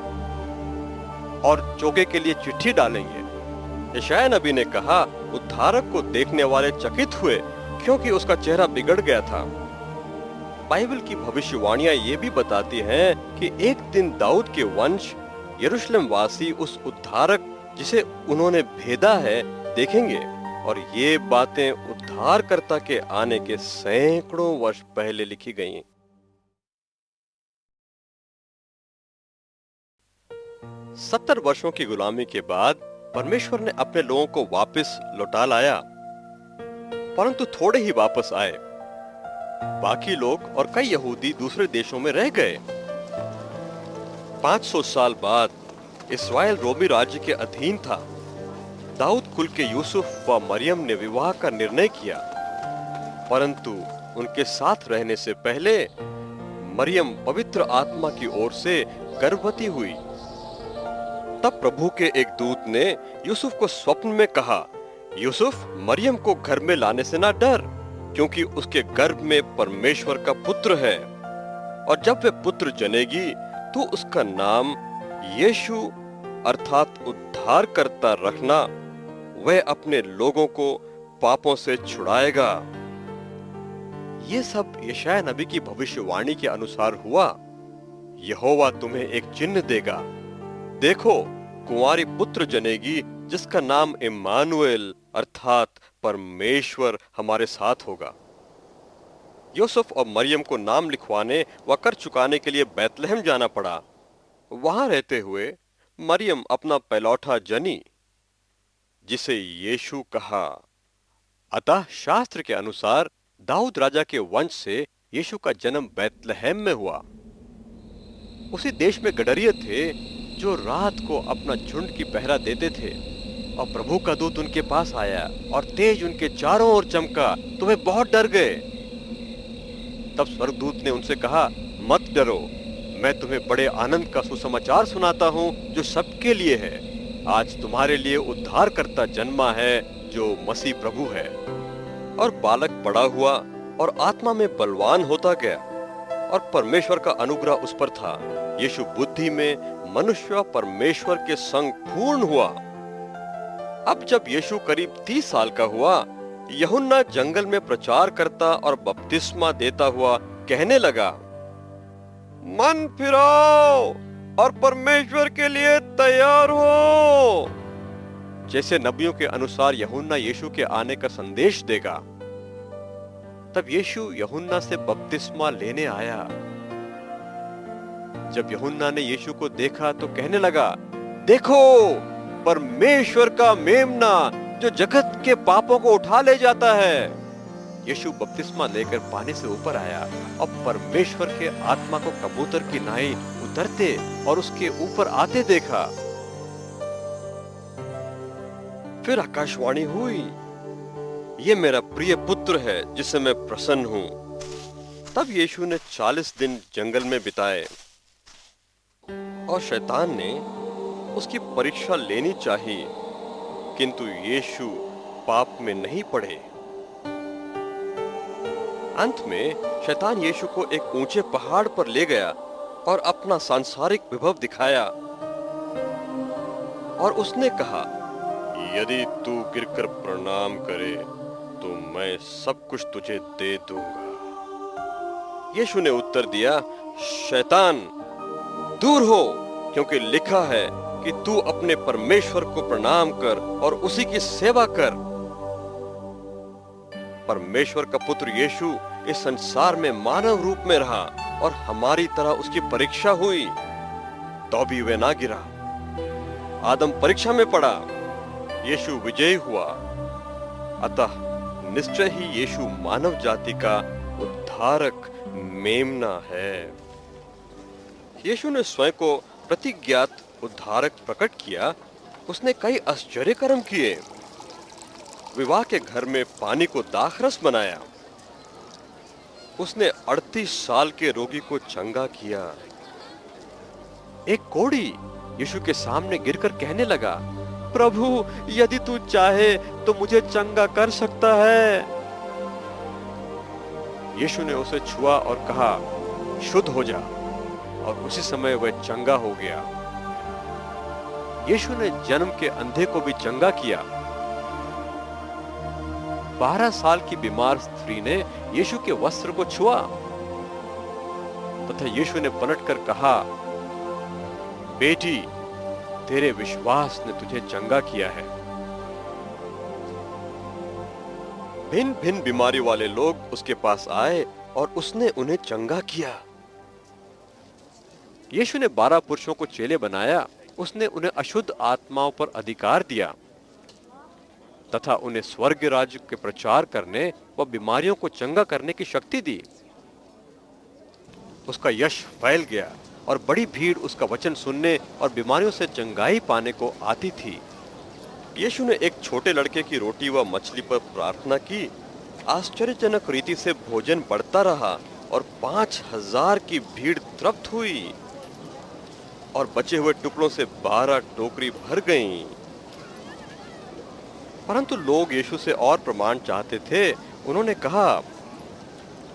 और चोगे के लिए चिट्ठी डालेंगे। यशायाह नबी ने कहा, उद्धारक को देखने वाले चकित हुए क्योंकि उसका चेहरा बिगड़ गया था। बाइबल की भविष्यवाणियां ये भी बताती हैं कि एक दिन दाऊद के वंश यरूशलेम वासी उस उद्धारक जिसे उन्होंने भेदा है देखेंगे। और ये बातें उद्धारकर्ता के आने के सैकड़ों वर्ष पहले लिखी गई। 70 वर्षों की गुलामी के बाद परमेश्वर ने अपने लोगों को वापस लौटा लाया, परंतु थोड़े ही वापस आए। बाकी लोग और कई यहूदी दूसरे देशों में रह गए। 500 साल बाद इस्राएल रोमी राज्य के अधीन था। दाऊद कुल के यूसुफ व मरियम ने विवाह का निर्णय किया, परंतु उनके साथ रहने से पहले मरियम पवित्र आत्मा की ओर से गर्भवती हुई। तब प्रभु के एक दूत ने यूसुफ को स्वप्न में कहा, यूसुफ, मरियम को घर में लाने से ना डर, क्योंकि उसके गर्भ में परमेश्वर का पुत्र है। और जब वह पुत्र जनेगी तो उसका नाम यीशु अर्थात उद्धारकर्ता रखना। वह अपने लोगों को पापों से छुड़ाएगा। ये सब यशायाह नबी की भविष्यवाणी के अनुसार हुआ। यहोवा तुम्हें एक चिन्ह देगा, देखो कुंवारी पुत्र जनेगी जिसका नाम इम्मानुएल अर्थात परमेश्वर हमारे साथ होगा। यूसुफ और मरियम को नाम लिखवाने व कर चुकाने के लिए बैतलहम जाना पड़ा। वहां रहते हुए मरियम अपना पहलौठा जनी, जिसे यीशु कहा। अतः शास्त्र के अनुसार दाऊद राजा के वंश से यीशु का जन्म बैतलहम में हुआ। उसी देश में गडरिये थे जो रात को अपना झुंड की पहरा देते थे। और प्रभु का दूत उनके पास आया और तेज उनके चारों ओर चमका, तो वे बहुत डर गए। तब स्वर्गदूत ने उनसे कहा, मत डरो, मैं तुम्हें बड़े आनंद का सुसमाचार सुनाता हूँ जो सबके लिए है। आज तुम्हारे लिए उद्धारकर्ता जन्मा है जो मसीह प्रभु है। और बालक बड़ा हुआ और आत्मा में बलवान होता गया और परमेश्वर का अनुग्रह उस पर था। यीशु बुद्धि में मनुष्य और परमेश्वर के संग पूर्ण हुआ। अब जब यीशु करीब 30 साल का हुआ, यूहन्ना जंगल में प्रचार करता और बपतिस्मा देता हुआ कहने लगा, मन फिराओ और परमेश्वर के लिए तैयार हो। जैसे नबियों के अनुसार यूहन्ना यीशु के आने का संदेश देगा। तब यीशु यूहन्ना से बपतिस्मा लेने आया। जब यूहन्ना ने यीशु को देखा तो कहने लगा, देखो परमेश्वर का मेमना जो जगत के पापों को उठा ले जाता है। यीशु बपतिस्मा लेकर पानी से ऊपर आया और परमेश्वर के आत्मा को कबूतर की नाई उतरते और उसके ऊपर आते देखा। फिर आकाशवाणी हुई, ये मेरा प्रिय पुत्र है जिसे मैं प्रसन्न हूं। तब यीशु ने 40 दिन जंगल में बिताए और शैतान ने उसकी परीक्षा लेनी चाहिए, किंतु यीशु पाप में नहीं पड़े। अंत में शैतान यीशु को एक ऊंचे पहाड़ पर ले गया और अपना सांसारिक विभव दिखाया और उसने कहा, यदि तू गिरकर प्रणाम करे तो मैं सब कुछ तुझे दे दूंगा। यीशु ने उत्तर दिया, शैतान दूर हो, क्योंकि लिखा है कि तू अपने परमेश्वर को प्रणाम कर और उसी की सेवा कर। परमेश्वर का पुत्र यीशु इस संसार में मानव रूप में रहा और हमारी तरह उसकी परीक्षा हुई, तो भी वह ना गिरा। आदम परीक्षा में पड़ा, यीशु विजयी हुआ। अतः निश्चय ही यीशु मानव जाति का उद्धारक मेमना है। यीशु ने स्वयं को प्रतिज्ञात उद्धारक प्रकट किया। उसने कई आश्चर्य कर्म किए। विवाह के घर में पानी को दाखरस बनाया। उसने 38 साल के रोगी को चंगा किया। एक कोढ़ी यीशु के सामने गिरकर कहने लगा, प्रभु यदि तू चाहे तो मुझे चंगा कर सकता है। यीशु ने उसे छुआ और कहा, शुद्ध हो जा, और उसी समय वह चंगा हो गया। यीशु ने जन्म के अंधे को भी चंगा किया। 12 साल की बीमार स्त्री ने यीशु के वस्त्र को छुआ तथा यीशु ने पलटकर कहा, बेटी तेरे विश्वास ने तुझे चंगा किया है। भिन्न भिन्न बीमारी वाले लोग उसके पास आए और उसने उन्हें चंगा किया। यीशु ने 12 पुरुषों को चेले बनाया। उसने उन्हें अशुद्ध आत्माओं पर अधिकार दिया तथा उन्हें स्वर्ग राज्य के प्रचार करने व बीमारियों को चंगा करने की शक्ति दी। उसका यश फैल गया और बड़ी भीड़ उसका वचन सुनने और बीमारियों से चंगाई पाने को आती थी। यीशु ने एक छोटे लड़के की रोटी व मछली पर प्रार्थना की। आश्चर्यजनक रीति से भोजन बढ़ता रहा और 5000 की भीड़ तृप्त हुई और बचे हुए टुकड़ों से 12 टोकरी भर गईं। परंतु लोग यीशु से और प्रमाण चाहते थे। उन्होंने कहा,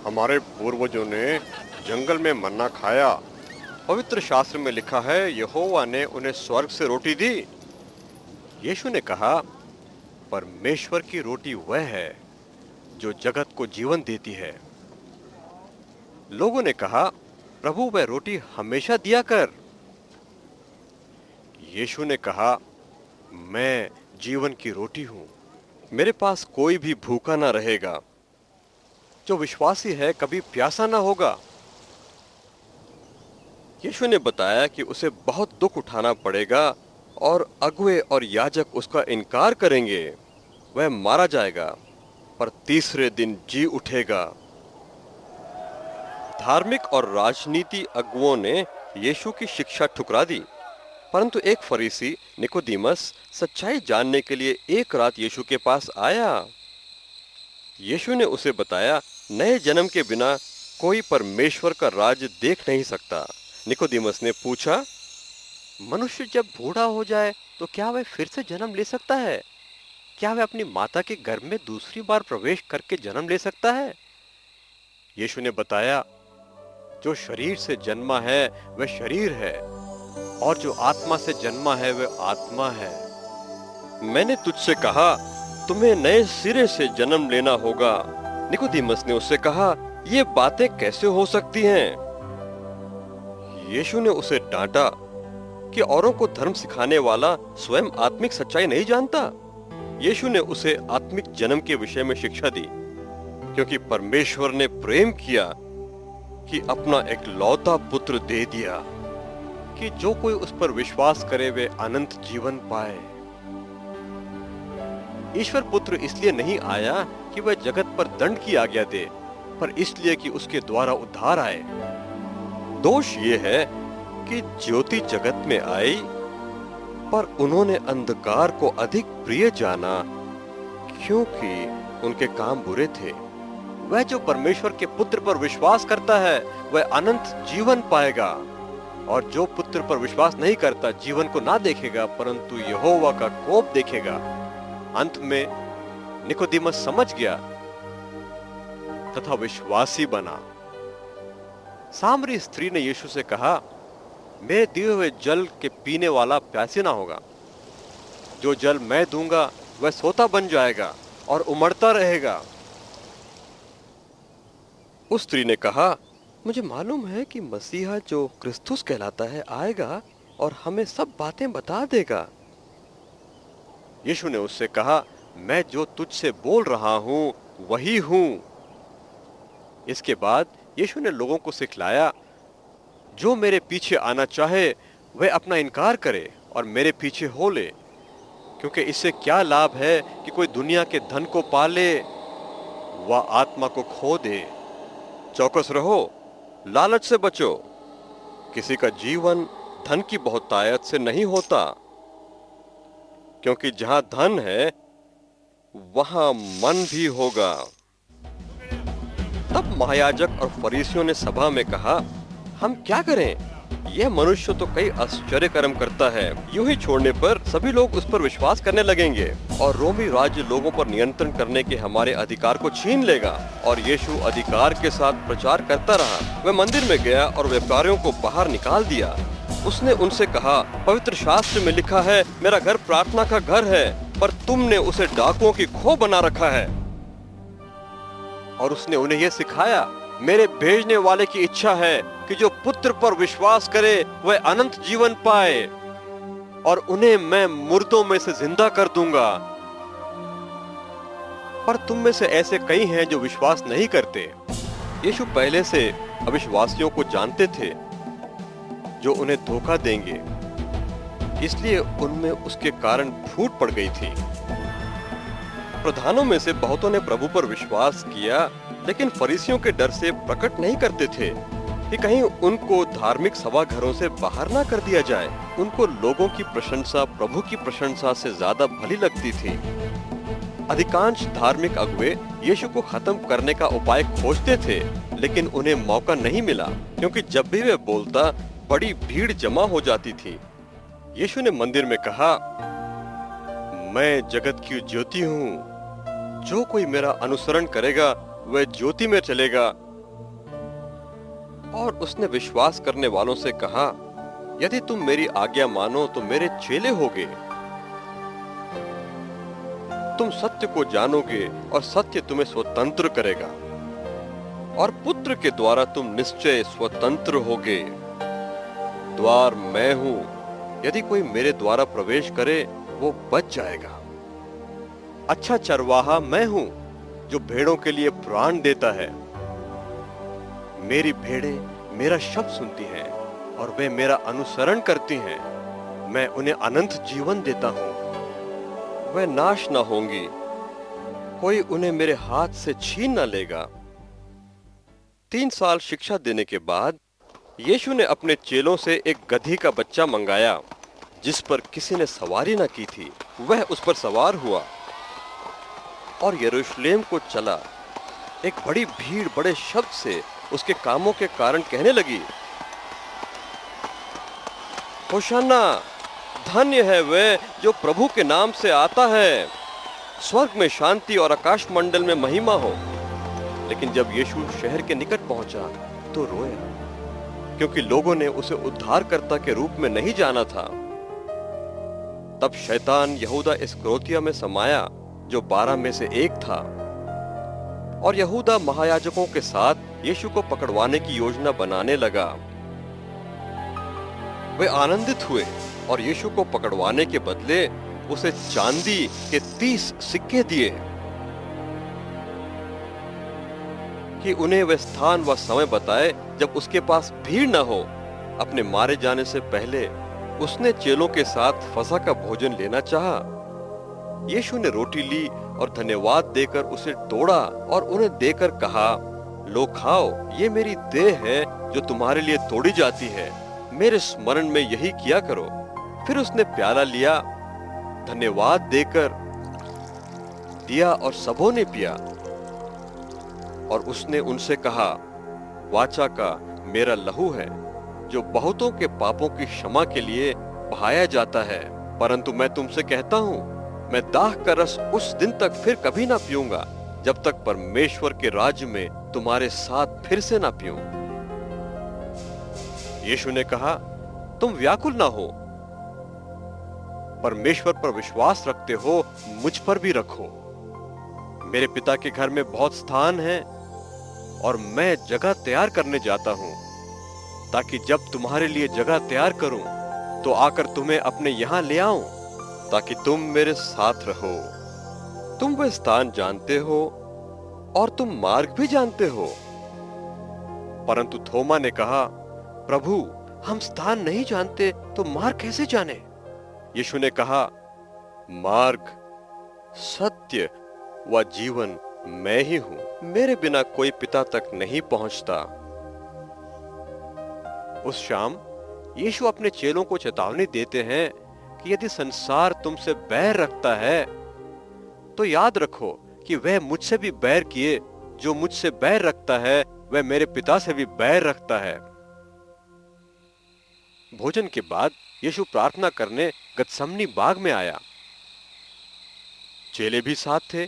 हमारे पूर्वजों ने जंगल में मन्ना खाया। पवित्र शास्त्र में लिखा है, यहोवा ने उन्हें स्वर्ग से रोटी दी। यीशु ने कहा, परमेश्वर की रोटी वह है जो जगत को जीवन देती है। लोगों ने कहा, प्रभु वह रोटी हमेशा दिया कर। यीशु ने कहा, मैं जीवन की रोटी हूं। मेरे पास कोई भी भूखा ना रहेगा। जो विश्वासी है कभी प्यासा ना होगा। यीशु ने बताया कि उसे बहुत दुख उठाना पड़ेगा और अगुवे और याजक उसका इनकार करेंगे। वह मारा जाएगा पर तीसरे दिन जी उठेगा। धार्मिक और राजनीति अगुवों ने यीशु की शिक्षा ठुकरा दी, परंतु एक फरीसी निकोदेमस सच्चाई जानने के लिए एक रात यीशु के पास आया। यीशु ने उसे बताया, नए जन्म के बिना कोई परमेश्वर का राज्य देख नहीं सकता। निकोदेमस ने पूछा, मनुष्य जब बूढ़ा हो जाए तो क्या वह फिर से जन्म ले सकता है? क्या वह अपनी माता के गर्भ में दूसरी बार प्रवेश करके जन्म ले सकता है? यीशु ने बताया, जो शरीर से जन्मा है वह शरीर है, और जो आत्मा से जन्मा है वह आत्मा है। मैंने तुझसे कहा, तुम्हें नए सिरे से जन्म लेना होगा। निकोदेमस ने उससे कहा, ये बातें कैसे हो सकती हैं? यीशु ने उसे डांटा कि औरों को धर्म सिखाने वाला स्वयं आत्मिक सच्चाई नहीं जानता। यीशु ने उसे आत्मिक जन्म के विषय में शिक्षा दी, क्योंकि परमेश्वर ने प्रेम किया कि अपना एक लौता पुत्र दे दिया कि जो कोई उस पर विश्वास करे वे अनंत जीवन पाए। ईश्वर पुत्र इसलिए नहीं आया कि वह जगत पर दंड की आज्ञा दे, पर इसलिए कि उसके द्वारा उद्धार आए। दोष ये है कि ज्योति जगत में आई, पर उन्होंने अंधकार को अधिक प्रिय जाना, क्योंकि उनके काम बुरे थे। वह जो परमेश्वर के पुत्र पर विश्वास करता है वह अनंत जीवन पाएगा, और जो पुत्र पर विश्वास नहीं करता जीवन को ना देखेगा परंतु यहोवा का कोप देखेगा। अंत में निकोदेमस समझ गया तथा विश्वासी बना। सामरी स्त्री ने यीशु से कहा, मेरे दिए हुए जल के पीने वाला प्यासी ना होगा। जो जल मैं दूंगा वह सोता बन जाएगा और उमड़ता रहेगा। उस स्त्री ने कहा, मुझे मालूम है कि मसीहा जो क्रिस्तुस कहलाता है आएगा और हमें सब बातें बता देगा। यीशु ने उससे कहा, मैं जो तुझसे बोल रहा हूं वही हूं। इसके बाद यीशु ने लोगों को सिखलाया, जो मेरे पीछे आना चाहे वह अपना इनकार करे और मेरे पीछे हो ले, क्योंकि इससे क्या लाभ है कि कोई दुनिया के धन को पाले व आत्मा को खो दे। चौकस रहो, लालच से बचो। किसी का जीवन धन की बहुतायत से नहीं होता, क्योंकि जहां धन है वहां मन भी होगा। तब महायाजक और फरीसियों ने सभा में कहा, हम क्या करें? यह मनुष्य तो कई आश्चर्य कर्म करता है। यूं ही छोड़ने पर सभी लोग उस पर विश्वास करने लगेंगे और रोमी राज्य लोगों पर नियंत्रण करने के हमारे अधिकार को छीन लेगा। और यीशु अधिकार के साथ प्रचार करता रहा। वह मंदिर में गया और व्यापारियों को बाहर निकाल दिया। उसने उनसे कहा, पवित्र शास्त्र में लिखा है, मेरा घर प्रार्थना का घर है, पर तुमने उसे डाकुओं की खो बना रखा है। और उसने उन्हें यह सिखाया, मेरे भेजने वाले की इच्छा है कि जो पुत्र पर विश्वास करे वह अनंत जीवन पाए, और उन्हें मैं मुर्दों में से जिंदा कर दूंगा। पर तुम में से ऐसे कई हैं जो विश्वास नहीं करते। यीशु पहले से अविश्वासियों को जानते थे जो उन्हें धोखा देंगे, इसलिए उनमें उसके कारण फूट पड़ गई थी। प्रधानों में से बहुतों ने प्रभु पर विश्वास किया, लेकिन फरीसियों के डर से प्रकट नहीं करते थे कि कहीं उनको धार्मिक सभाघरों से बाहर ना कर दिया जाए। उनको लोगों की प्रशंसा प्रभु की प्रशंसा से ज्यादा भली लगती थी। अधिकांश धार्मिक अगुवे यीशु को खत्म करने का उपाय खोजते थे, लेकिन उन्हें मौका नहीं मिला, क्योंकि जब भी वह बोलता बड़ी भीड़ जमा हो जाती थी। यीशु ने मंदिर में कहा, मैं जगत की ज्योति हूँ। जो कोई मेरा अनुसरण करेगा वह ज्योति में चलेगा। और उसने विश्वास करने वालों से कहा, यदि तुम मेरी आज्ञा मानो तो मेरे चेले होगे। तुम सत्य को जानोगे और सत्य तुम्हें स्वतंत्र करेगा, और पुत्र के द्वारा तुम निश्चय स्वतंत्र होगे। द्वार मैं हूं, यदि कोई मेरे द्वारा प्रवेश करे वो बच जाएगा। अच्छा चरवाहा मैं हूं जो भेड़ों के लिए प्राण देता है। मेरी भेड़ें मेरा शब्द सुनती हैं और वे मेरा अनुसरण करती हैं। मैं उन्हें अनंत जीवन देता हूं, वे नाश न होंगी, कोई उन्हें मेरे हाथ से छीन न लेगा। 3 साल शिक्षा देने के बाद यीशु ने अपने चेलों से एक गधी का बच्चा मंगाया। जिस पर किसी ने सवारी न की थी, वह उस पर सवार हुआ और यरूशलेम को चला। एक बड़ी भीड़ बड़े शब्द से उसके कामों के कारण कहने लगी, होशाना, धन्य है वह जो प्रभु के नाम से आता है, स्वर्ग में शांति और आकाश मंडल में महिमा हो। लेकिन जब यीशु शहर के निकट पहुंचा तो रोया, क्योंकि लोगों ने उसे उद्धारकर्ता के रूप में नहीं जाना था। तब शैतान यहूदा इस्करियोती में समाया, जो 12 में से एक था, और यहूदा महायाजकों के साथ यीशु को पकड़वाने की योजना बनाने लगा। वे आनंदित हुए और यीशु को पकड़वाने के बदले उसे चांदी के 30 सिक्के दिए कि उन्हें वह स्थान व समय बताए जब उसके पास भीड़ न हो। अपने मारे जाने से पहले उसने चेलों के साथ फसह का भोजन लेना चाहा। यीशु ने रोटी ली और धन्यवाद देकर उसे तोड़ा और उन्हें देकर कहा, लो खाओ, ये मेरी देह है जो तुम्हारे लिए तोड़ी जाती है, मेरे स्मरण में यही किया करो। फिर उसने प्याला लिया, धन्यवाद देकर दिया और सबों ने पिया। और उसने उनसे कहा, वाचा का मेरा लहू है जो बहुतों के पापों की क्षमा के लिए बहाया जाता है। परंतु मैं तुमसे कहता हूं, मैं दाख का रस उस दिन तक फिर कभी ना पीऊंगा, जब तक परमेश्वर के राज्य में तुम्हारे साथ फिर से ना पीऊं। यीशु ने कहा, तुम व्याकुल ना हो, परमेश्वर पर विश्वास रखते हो, मुझ पर भी रखो। मेरे पिता के घर में बहुत स्थान है और मैं जगह तैयार करने जाता हूं, ताकि जब तुम्हारे लिए जगह तैयार करूं तो आकर तुम्हें अपने यहां ले आऊं, ताकि तुम मेरे साथ रहो। तुम वह स्थान जानते हो और तुम मार्ग भी जानते हो। परंतु थोमा ने कहा, प्रभु, हम स्थान नहीं जानते तो मार्ग कैसे जाने? यीशु ने कहा, मार्ग, सत्य व जीवन मैं ही हूं, मेरे बिना कोई पिता तक नहीं पहुंचता। उस शाम यीशु अपने चेलों को चेतावनी देते हैं कि यदि संसार तुमसे बैर रखता है तो याद रखो कि वह मुझसे भी बैर किए, जो मुझसे बैर रखता है वह मेरे पिता से भी बैर रखता है। भोजन के बाद यीशु प्रार्थना करने गतसमनी बाग में आया। चेले भी साथ थे।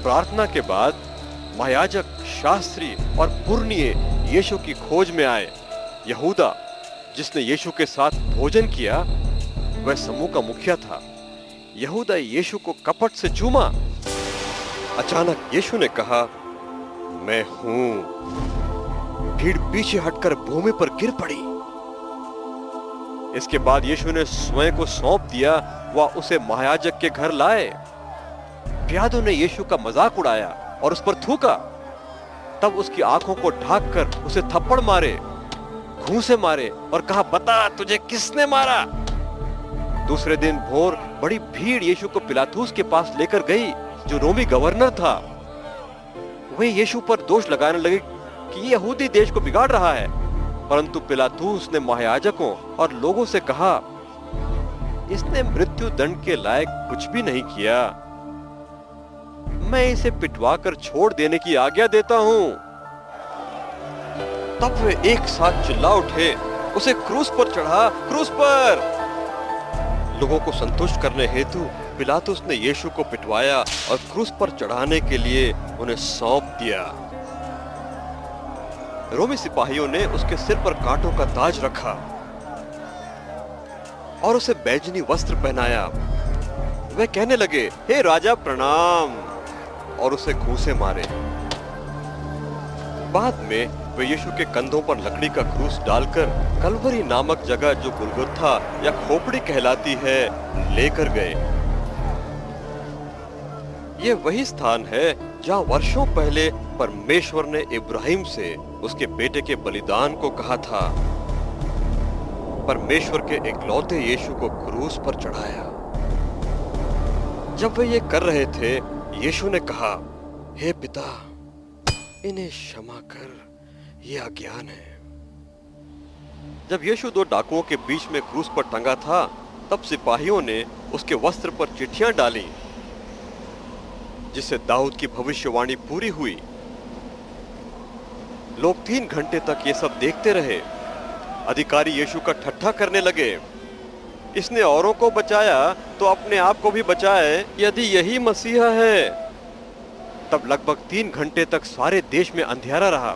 प्रार्थना के बाद महायाजक, शास्त्री और पुरनिये यीशु की खोज में आए। यहूदा, जिसने यीशु के साथ भोजन किया, वह समूह का मुखिया था। यहूदा यीशु को कपट से चूमा। अचानक यीशु ने कहा, मैं हूं। भीड़ पीछे हटकर भूमि पर गिर पड़ी। इसके बाद यीशु ने स्वयं को सौंप दिया व उसे महायाजक के घर लाए। प्यादों ने यीशु का मजाक उड़ाया और उस पर थूका। तब उसकी आंखों को ढांककर उसे थप्पड़ मारे, घूंसे मारे और कहा, बता तुझे किसने मारा? दूसरे दिन भोर बड़ी भीड़ यीशु को पिलातुस के पास लेकर गई, जो रोमी गवर्नर था। वे यीशु पर दोष लगाने लगे कि ये यहूदी देश को बिगाड़ रहा है। परंतु पिलातुस ने महायाजकों और लोगों से कहा, इसने मृत्यु दंड के लायक कुछ भी नहीं किया। मैं इसे पिटवाकर छोड़ देने की आज्ञा देता हूं। तब वे एक साथ चिल्ला उठे, उसे क्रूस पर चढ़ा, क्रूस पर। लोगों को संतुष्ट करने हेतु पिलातुस ने यीशु को पिटवाया और क्रूस पर चढ़ाने के लिए उन्हें सौंप दिया। रोमी सिपाहियों ने उसके सिर पर कांटों का ताज रखा और उसे बैजनी वस्त्र पहनाया। वे कहने लगे, हे राजा प्रणाम, और उसे घूंसे मारे। बाद में वे यीशु के कंधों पर लकड़ी का क्रूस डालकर कलवरी नामक जगह, जो गुलगुथा या खोपड़ी कहलाती है, लेकर गए। यह वही स्थान है जहां वर्षों पहले परमेश्वर ने इब्राहिम से उसके बेटे के बलिदान को कहा था। परमेश्वर के इकलौते यीशु को क्रूस पर चढ़ाया। जब वे ये कर रहे थे, यीशु ने कहा, हे पिता, इन्हें क्षमा कर, ये अज्ञान है। जब यीशु दो डाकुओं के बीच में क्रूस पर टंगा था, तब सिपाहियों ने उसके वस्त्र पर चिट्ठियां डाली, जिससे दाऊद की भविष्यवाणी पूरी हुई। लोग 3 घंटे तक ये सब देखते रहे। अधिकारी यीशु का ठट्ठा करने लगे, इसने औरों को बचाया तो अपने आप को भी बचाए यदि यही मसीहा है। तब लगभग 3 घंटे तक सारे देश में अंधियारा रहा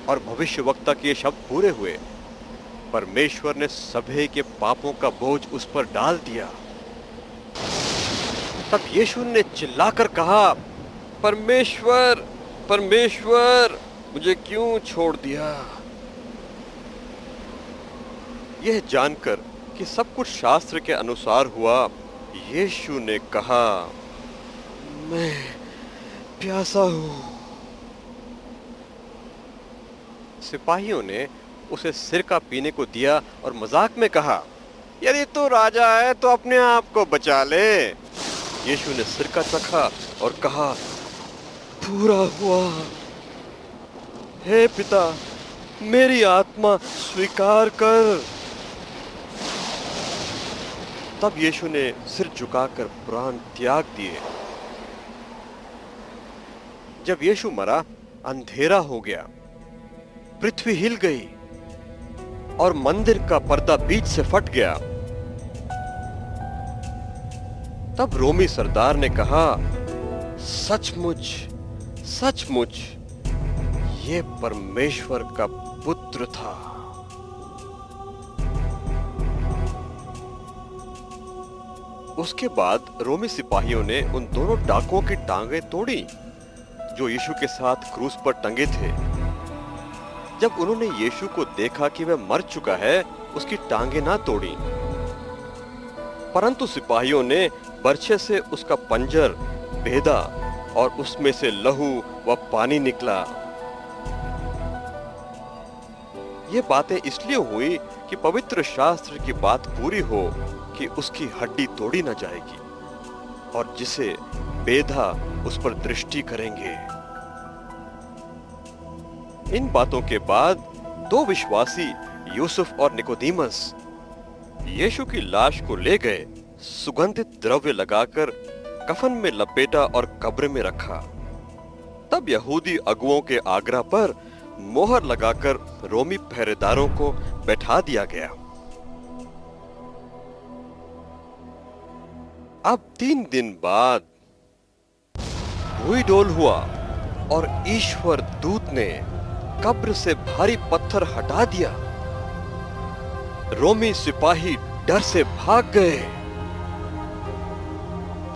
और भविष्यवक्ता के शब्द पूरे हुए। परमेश्वर ने सभी के पापों का बोझ उस पर डाल दिया। तब यीशु ने चिल्लाकर कहा, परमेश्वर, परमेश्वर, मुझे क्यों छोड़ दिया? यह जानकर कि सब कुछ शास्त्र के अनुसार हुआ, यीशु ने कहा, मैं प्यासा हूं। सिपाहियों ने उसे सिरका पीने को दिया और मजाक में कहा, यदि तू राजा है तो अपने आप को बचा ले। यीशु ने सिरका चखा और कहा, पूरा हुआ। हे पिता, मेरी आत्मा स्वीकार कर। तब यीशु ने सिर झुकाकर प्राण त्याग दिए। जब यीशु मरा, अंधेरा हो गया, पृथ्वी हिल गई और मंदिर का पर्दा बीच से फट गया। तब रोमी सरदार ने कहा, सचमुच सचमुच ये परमेश्वर का पुत्र था। उसके बाद रोमी सिपाहियों ने उन दोनों डाकुओं की टांगें तोड़ी जो यीशु के साथ क्रूस पर टंगे थे। जब उन्होंने यीशु को देखा कि वह मर चुका है, उसकी टांगें ना तोड़ी, परंतु सिपाहियों ने बर्छे से उसका पंजर भेदा और उसमें से लहू व पानी निकला। ये बातें इसलिए हुई कि पवित्र शास्त्र की बात पूरी हो कि उसकी हड्डी तोड़ी न जाएगी और जिसे बेधा उस पर दृष्टि करेंगे। इन बातों के बाद 2 विश्वासी यूसुफ और निकोदीमस यीशु की लाश को ले गए, सुगंधित द्रव्य लगाकर कफन में लपेटा और कब्र में रखा। तब यहूदी अगुओं के आग्रह पर मोहर लगाकर रोमी पहरेदारों को बैठा दिया गया। अब 3 दिन बाद भूई डोल हुआ और ईश्वर दूत ने कब्र से भारी पत्थर हटा दिया। रोमी सिपाही डर से भाग गए।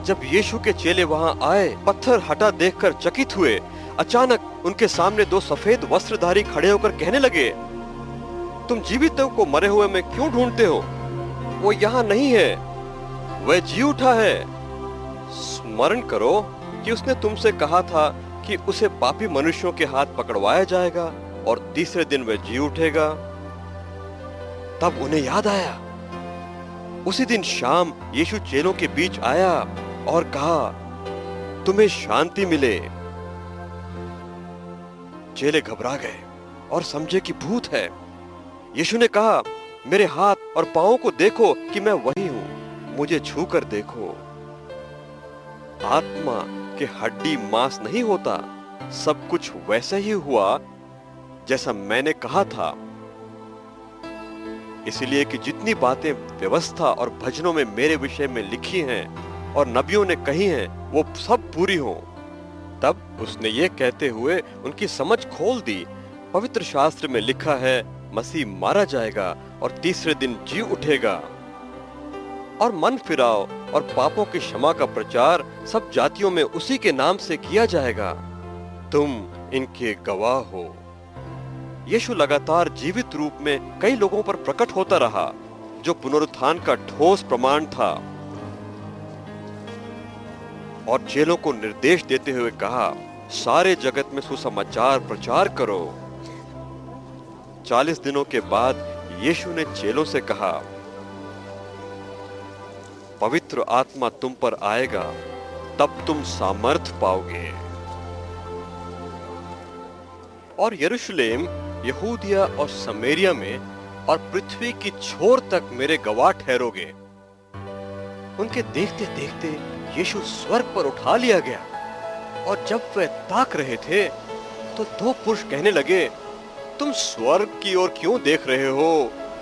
जब यीशु के चेले वहां आए, पत्थर हटा देखकर चकित हुए। अचानक उनके सामने 2 सफेद वस्त्रधारी खड़े होकर कहने लगे, तुम जीवितों को मरे हुए में क्यों ढूंढते हो? वो यहाँ नहीं है, वह जी उठा है। स्मरण करो कि उसने तुमसे कहा था कि उसे पापी मनुष्यों के हाथ पकड़वाया जाएगा और तीसरे दिन वह जी उठेगा। तब उन्हें याद आया। उसी दिन शाम यीशु चेलों के बीच आया और कहा, तुम्हें शांति मिले। चेले घबरा गए और समझे कि भूत है। यीशु ने कहा, मेरे हाथ और पांवों को देखो कि मैं वही हूं, मुझे छूकर देखो। आत्मा के हड्डी मांस नहीं होता, सब कुछ वैसे ही हुआ जैसा मैंने कहा था। इसलिए कि जितनी बातें व्यवस्था और भजनों में मेरे विषय में लिखी हैं और नबियों ने कही हैं, वो सब पूरी हों। तब उसने ये कहते हुए उनकी समझ खोल दी। पवित्र शास्त्र में लिखा है, मसीह मारा जाएगा और तीसरे दिन जी उठेगा। और मन फिराव और पापों की क्षमा का प्रचार सब जातियों में उसी के नाम से किया जाएगा। तुम इनके गवाह हो। यीशु लगातार जीवित रूप में कई लोगों पर प्रकट होता रहा, जो पुनरुत्थान का ठोस प्रमाण था। और चेलों को निर्देश देते हुए कहा, सारे जगत में सुसमाचार प्रचार करो। 40 दिनों के बाद यीशु ने चेलों से कहा, पवित्र आत्मा तुम पर आएगा, तब तुम सामर्थ पाओगे और यरूशलेम यहूदिया और समरिया में और पृथ्वी की छोर तक मेरे गवाह ठहरोगे। उनके देखते देखते यीशु स्वर्ग पर उठा लिया गया, और जब वे ताक रहे थे तो दो पुरुष कहने लगे, तुम स्वर्ग की ओर क्यों देख रहे हो?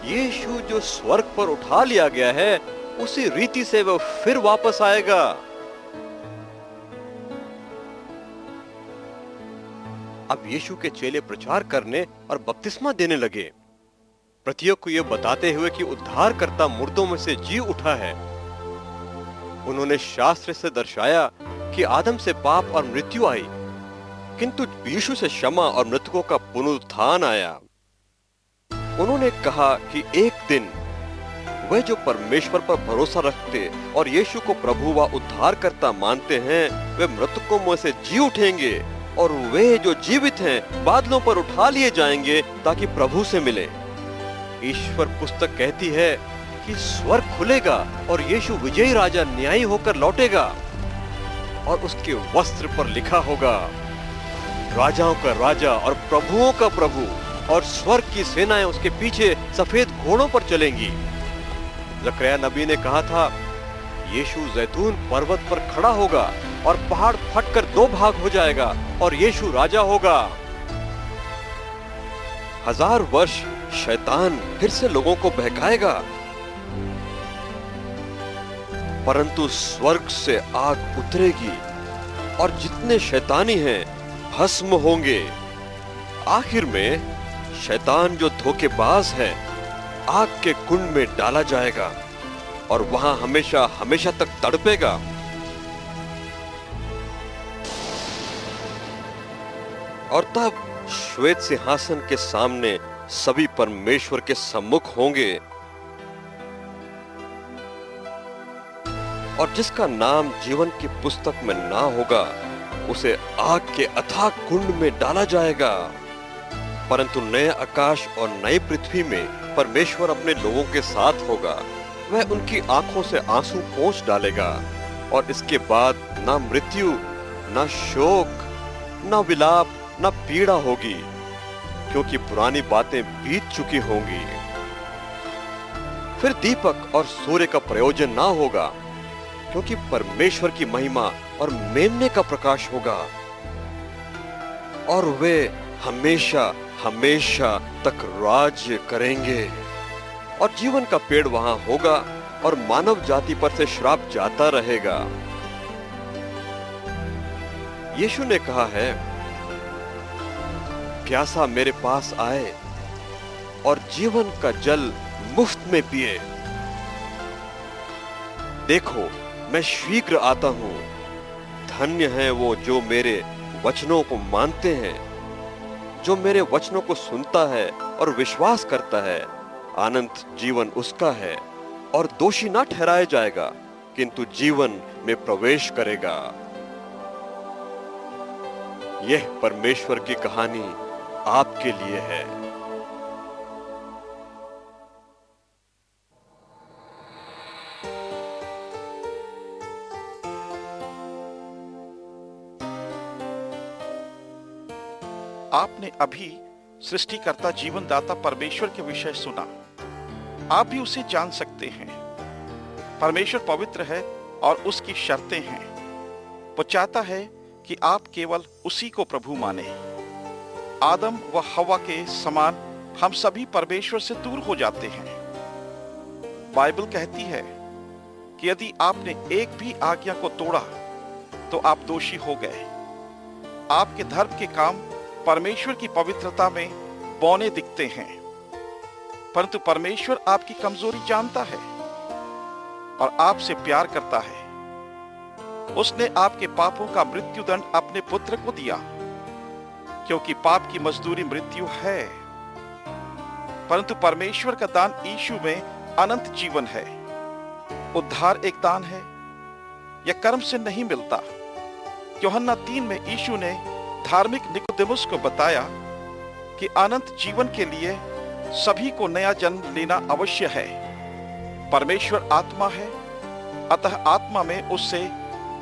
यीशु जो स्वर्ग पर उठा लिया गया है, उसी रीति से वह फिर वापस आएगा। अब यीशु के चेले प्रचार करने और बपतिस्मा देने लगे, प्रतियों को यह बताते हुए कि उद्धारकर्ता मुर्दों में से जी उठा है। उन्होंने शास्त्र से दर्शाया कि आदम से पाप और मृत्यु आई, किंतु यीशु से क्षमा और मृतकों का पुनरुत्थान आया। उन्होंने कहा कि एक दिन वे जो परमेश्वर पर भरोसा रखते और यीशु को प्रभु व उद्धारकर्ता मानते हैं, वे मृतकों में से जी उठेंगे, और वे जो जीवित हैं बादलों पर उठा लिए जाएंगे ताकि प्रभु से मिले। ईश्वर पुस्तक कहती है कि स्वर्ग खुलेगा और यीशु विजयी राजा न्यायी होकर लौटेगा, और उसके वस्त्र पर लिखा होगा, राजाओं का राजा और प्रभुओं का प्रभु, और स्वर्ग की सेनाएं उसके पीछे सफेद घोड़ों पर चलेंगी। जकरिया नबी ने कहा था, यीशु जैतून पर्वत पर खड़ा होगा और पहाड़ फटकर दो भाग हो जाएगा और यीशु राजा होगा। 1000 वर्ष शैतान फिर से लोगों को बहकाएगा, परंतु स्वर्ग से आग उतरेगी और जितने शैतानी हैं भस्म होंगे। आखिर में शैतान जो धोखेबाज है आग के कुंड में डाला जाएगा और वहां हमेशा हमेशा तक तड़पेगा। और तब श्वेत सिंहासन के सामने सभी परमेश्वर के सम्मुख होंगे, और जिसका नाम जीवन की पुस्तक में ना होगा उसे आग के अथाह कुंड में डाला जाएगा। परंतु नए आकाश और नई पृथ्वी में परमेश्वर अपने लोगों के साथ होगा। वह उनकी आंखों से आंसू पोंछ डालेगा, और इसके बाद ना मृत्यु, ना शोक, ना विलाप, ना पीड़ा होगी, क्योंकि पुरानी बातें बीत चुकी होंगी। फिर दीपक और सूर्य का प्रयोजन ना होगा, क्योंकि परमेश्वर की महिमा और मेमने का प्रकाश होगा, और वे हमेशा हमेशा तक राज्य करेंगे। और जीवन का पेड़ वहां होगा और मानव जाति पर से श्राप जाता रहेगा। यीशु ने कहा है, प्यासा मेरे पास आए और जीवन का जल मुफ्त में पिए। देखो, मैं शीघ्र आता हूं। धन्य है वो जो मेरे वचनों को मानते हैं। जो मेरे वचनों को सुनता है और विश्वास करता है, अनंत जीवन उसका है, और दोषी ना ठहराया जाएगा, किंतु जीवन में प्रवेश करेगा। यह परमेश्वर की कहानी आपके लिए है। आपने अभी सृष्टिकर्ता जीवनदाता परमेश्वर के विषय सुना। आप भी उसे जान सकते हैं। परमेश्वर पवित्र है और उसकी शर्तें हैं। वो चाहता है कि आप केवल उसी को प्रभु माने। आदम व हवा के समान हम सभी परमेश्वर से दूर हो जाते हैं। बाइबल कहती है कि यदि आपने एक भी आज्ञा को तोड़ा तो आप दोषी हो गए। आपके धर्म के काम परमेश्वर की पवित्रता में बौने दिखते हैं, परंतु परमेश्वर आपकी कमजोरी जानता है और आपसे प्यार करता है। उसने आपके पापों का मृत्युदंड अपने पुत्र को दिया, क्योंकि पाप की मजदूरी मृत्यु है, परंतु परमेश्वर का दान यीशु में अनंत जीवन है। उद्धार एक दान है, यह कर्म से नहीं मिलता। यूहन्ना 3 में यीशु ने धार्मिक निकोदेमुस को बताया कि अनंत जीवन के लिए सभी को नया जन्म लेना अवश्य है। परमेश्वर आत्मा है, अतः आत्मा में उससे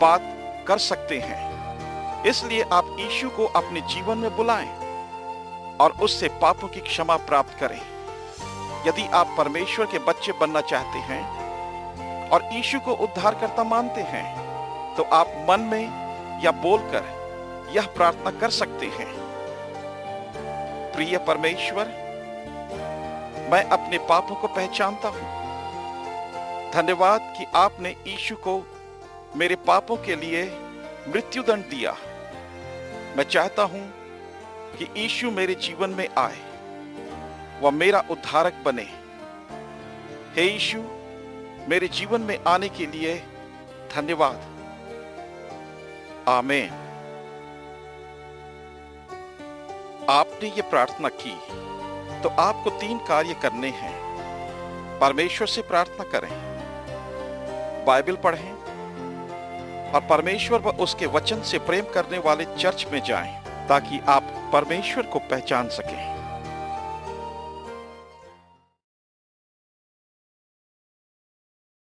बात कर सकते हैं। इसलिए आप यीशु को अपने जीवन में बुलाएं और उससे पापों की क्षमा प्राप्त करें। यदि आप परमेश्वर के बच्चे बनना चाहते हैं और यीशु को उद्धारकर्ता मानते हैं, तो आप मन में या बोलकर यह प्रार्थना कर सकते हैं। प्रिय परमेश्वर, मैं अपने पापों को पहचानता हूं। धन्यवाद कि आपने यीशु को मेरे पापों के लिए मृत्युदंड दिया। मैं चाहता हूं कि यीशु मेरे जीवन में आए, वह मेरा उद्धारक बने। हे यीशु, मेरे जीवन में आने के लिए धन्यवाद। आमीन। आपने ये प्रार्थना की तो आपको 3 कार्य करने हैं। परमेश्वर से प्रार्थना करें, बाइबल पढ़ें और परमेश्वर व उसके वचन से प्रेम करने वाले चर्च में जाएं, ताकि आप परमेश्वर को पहचान सकें।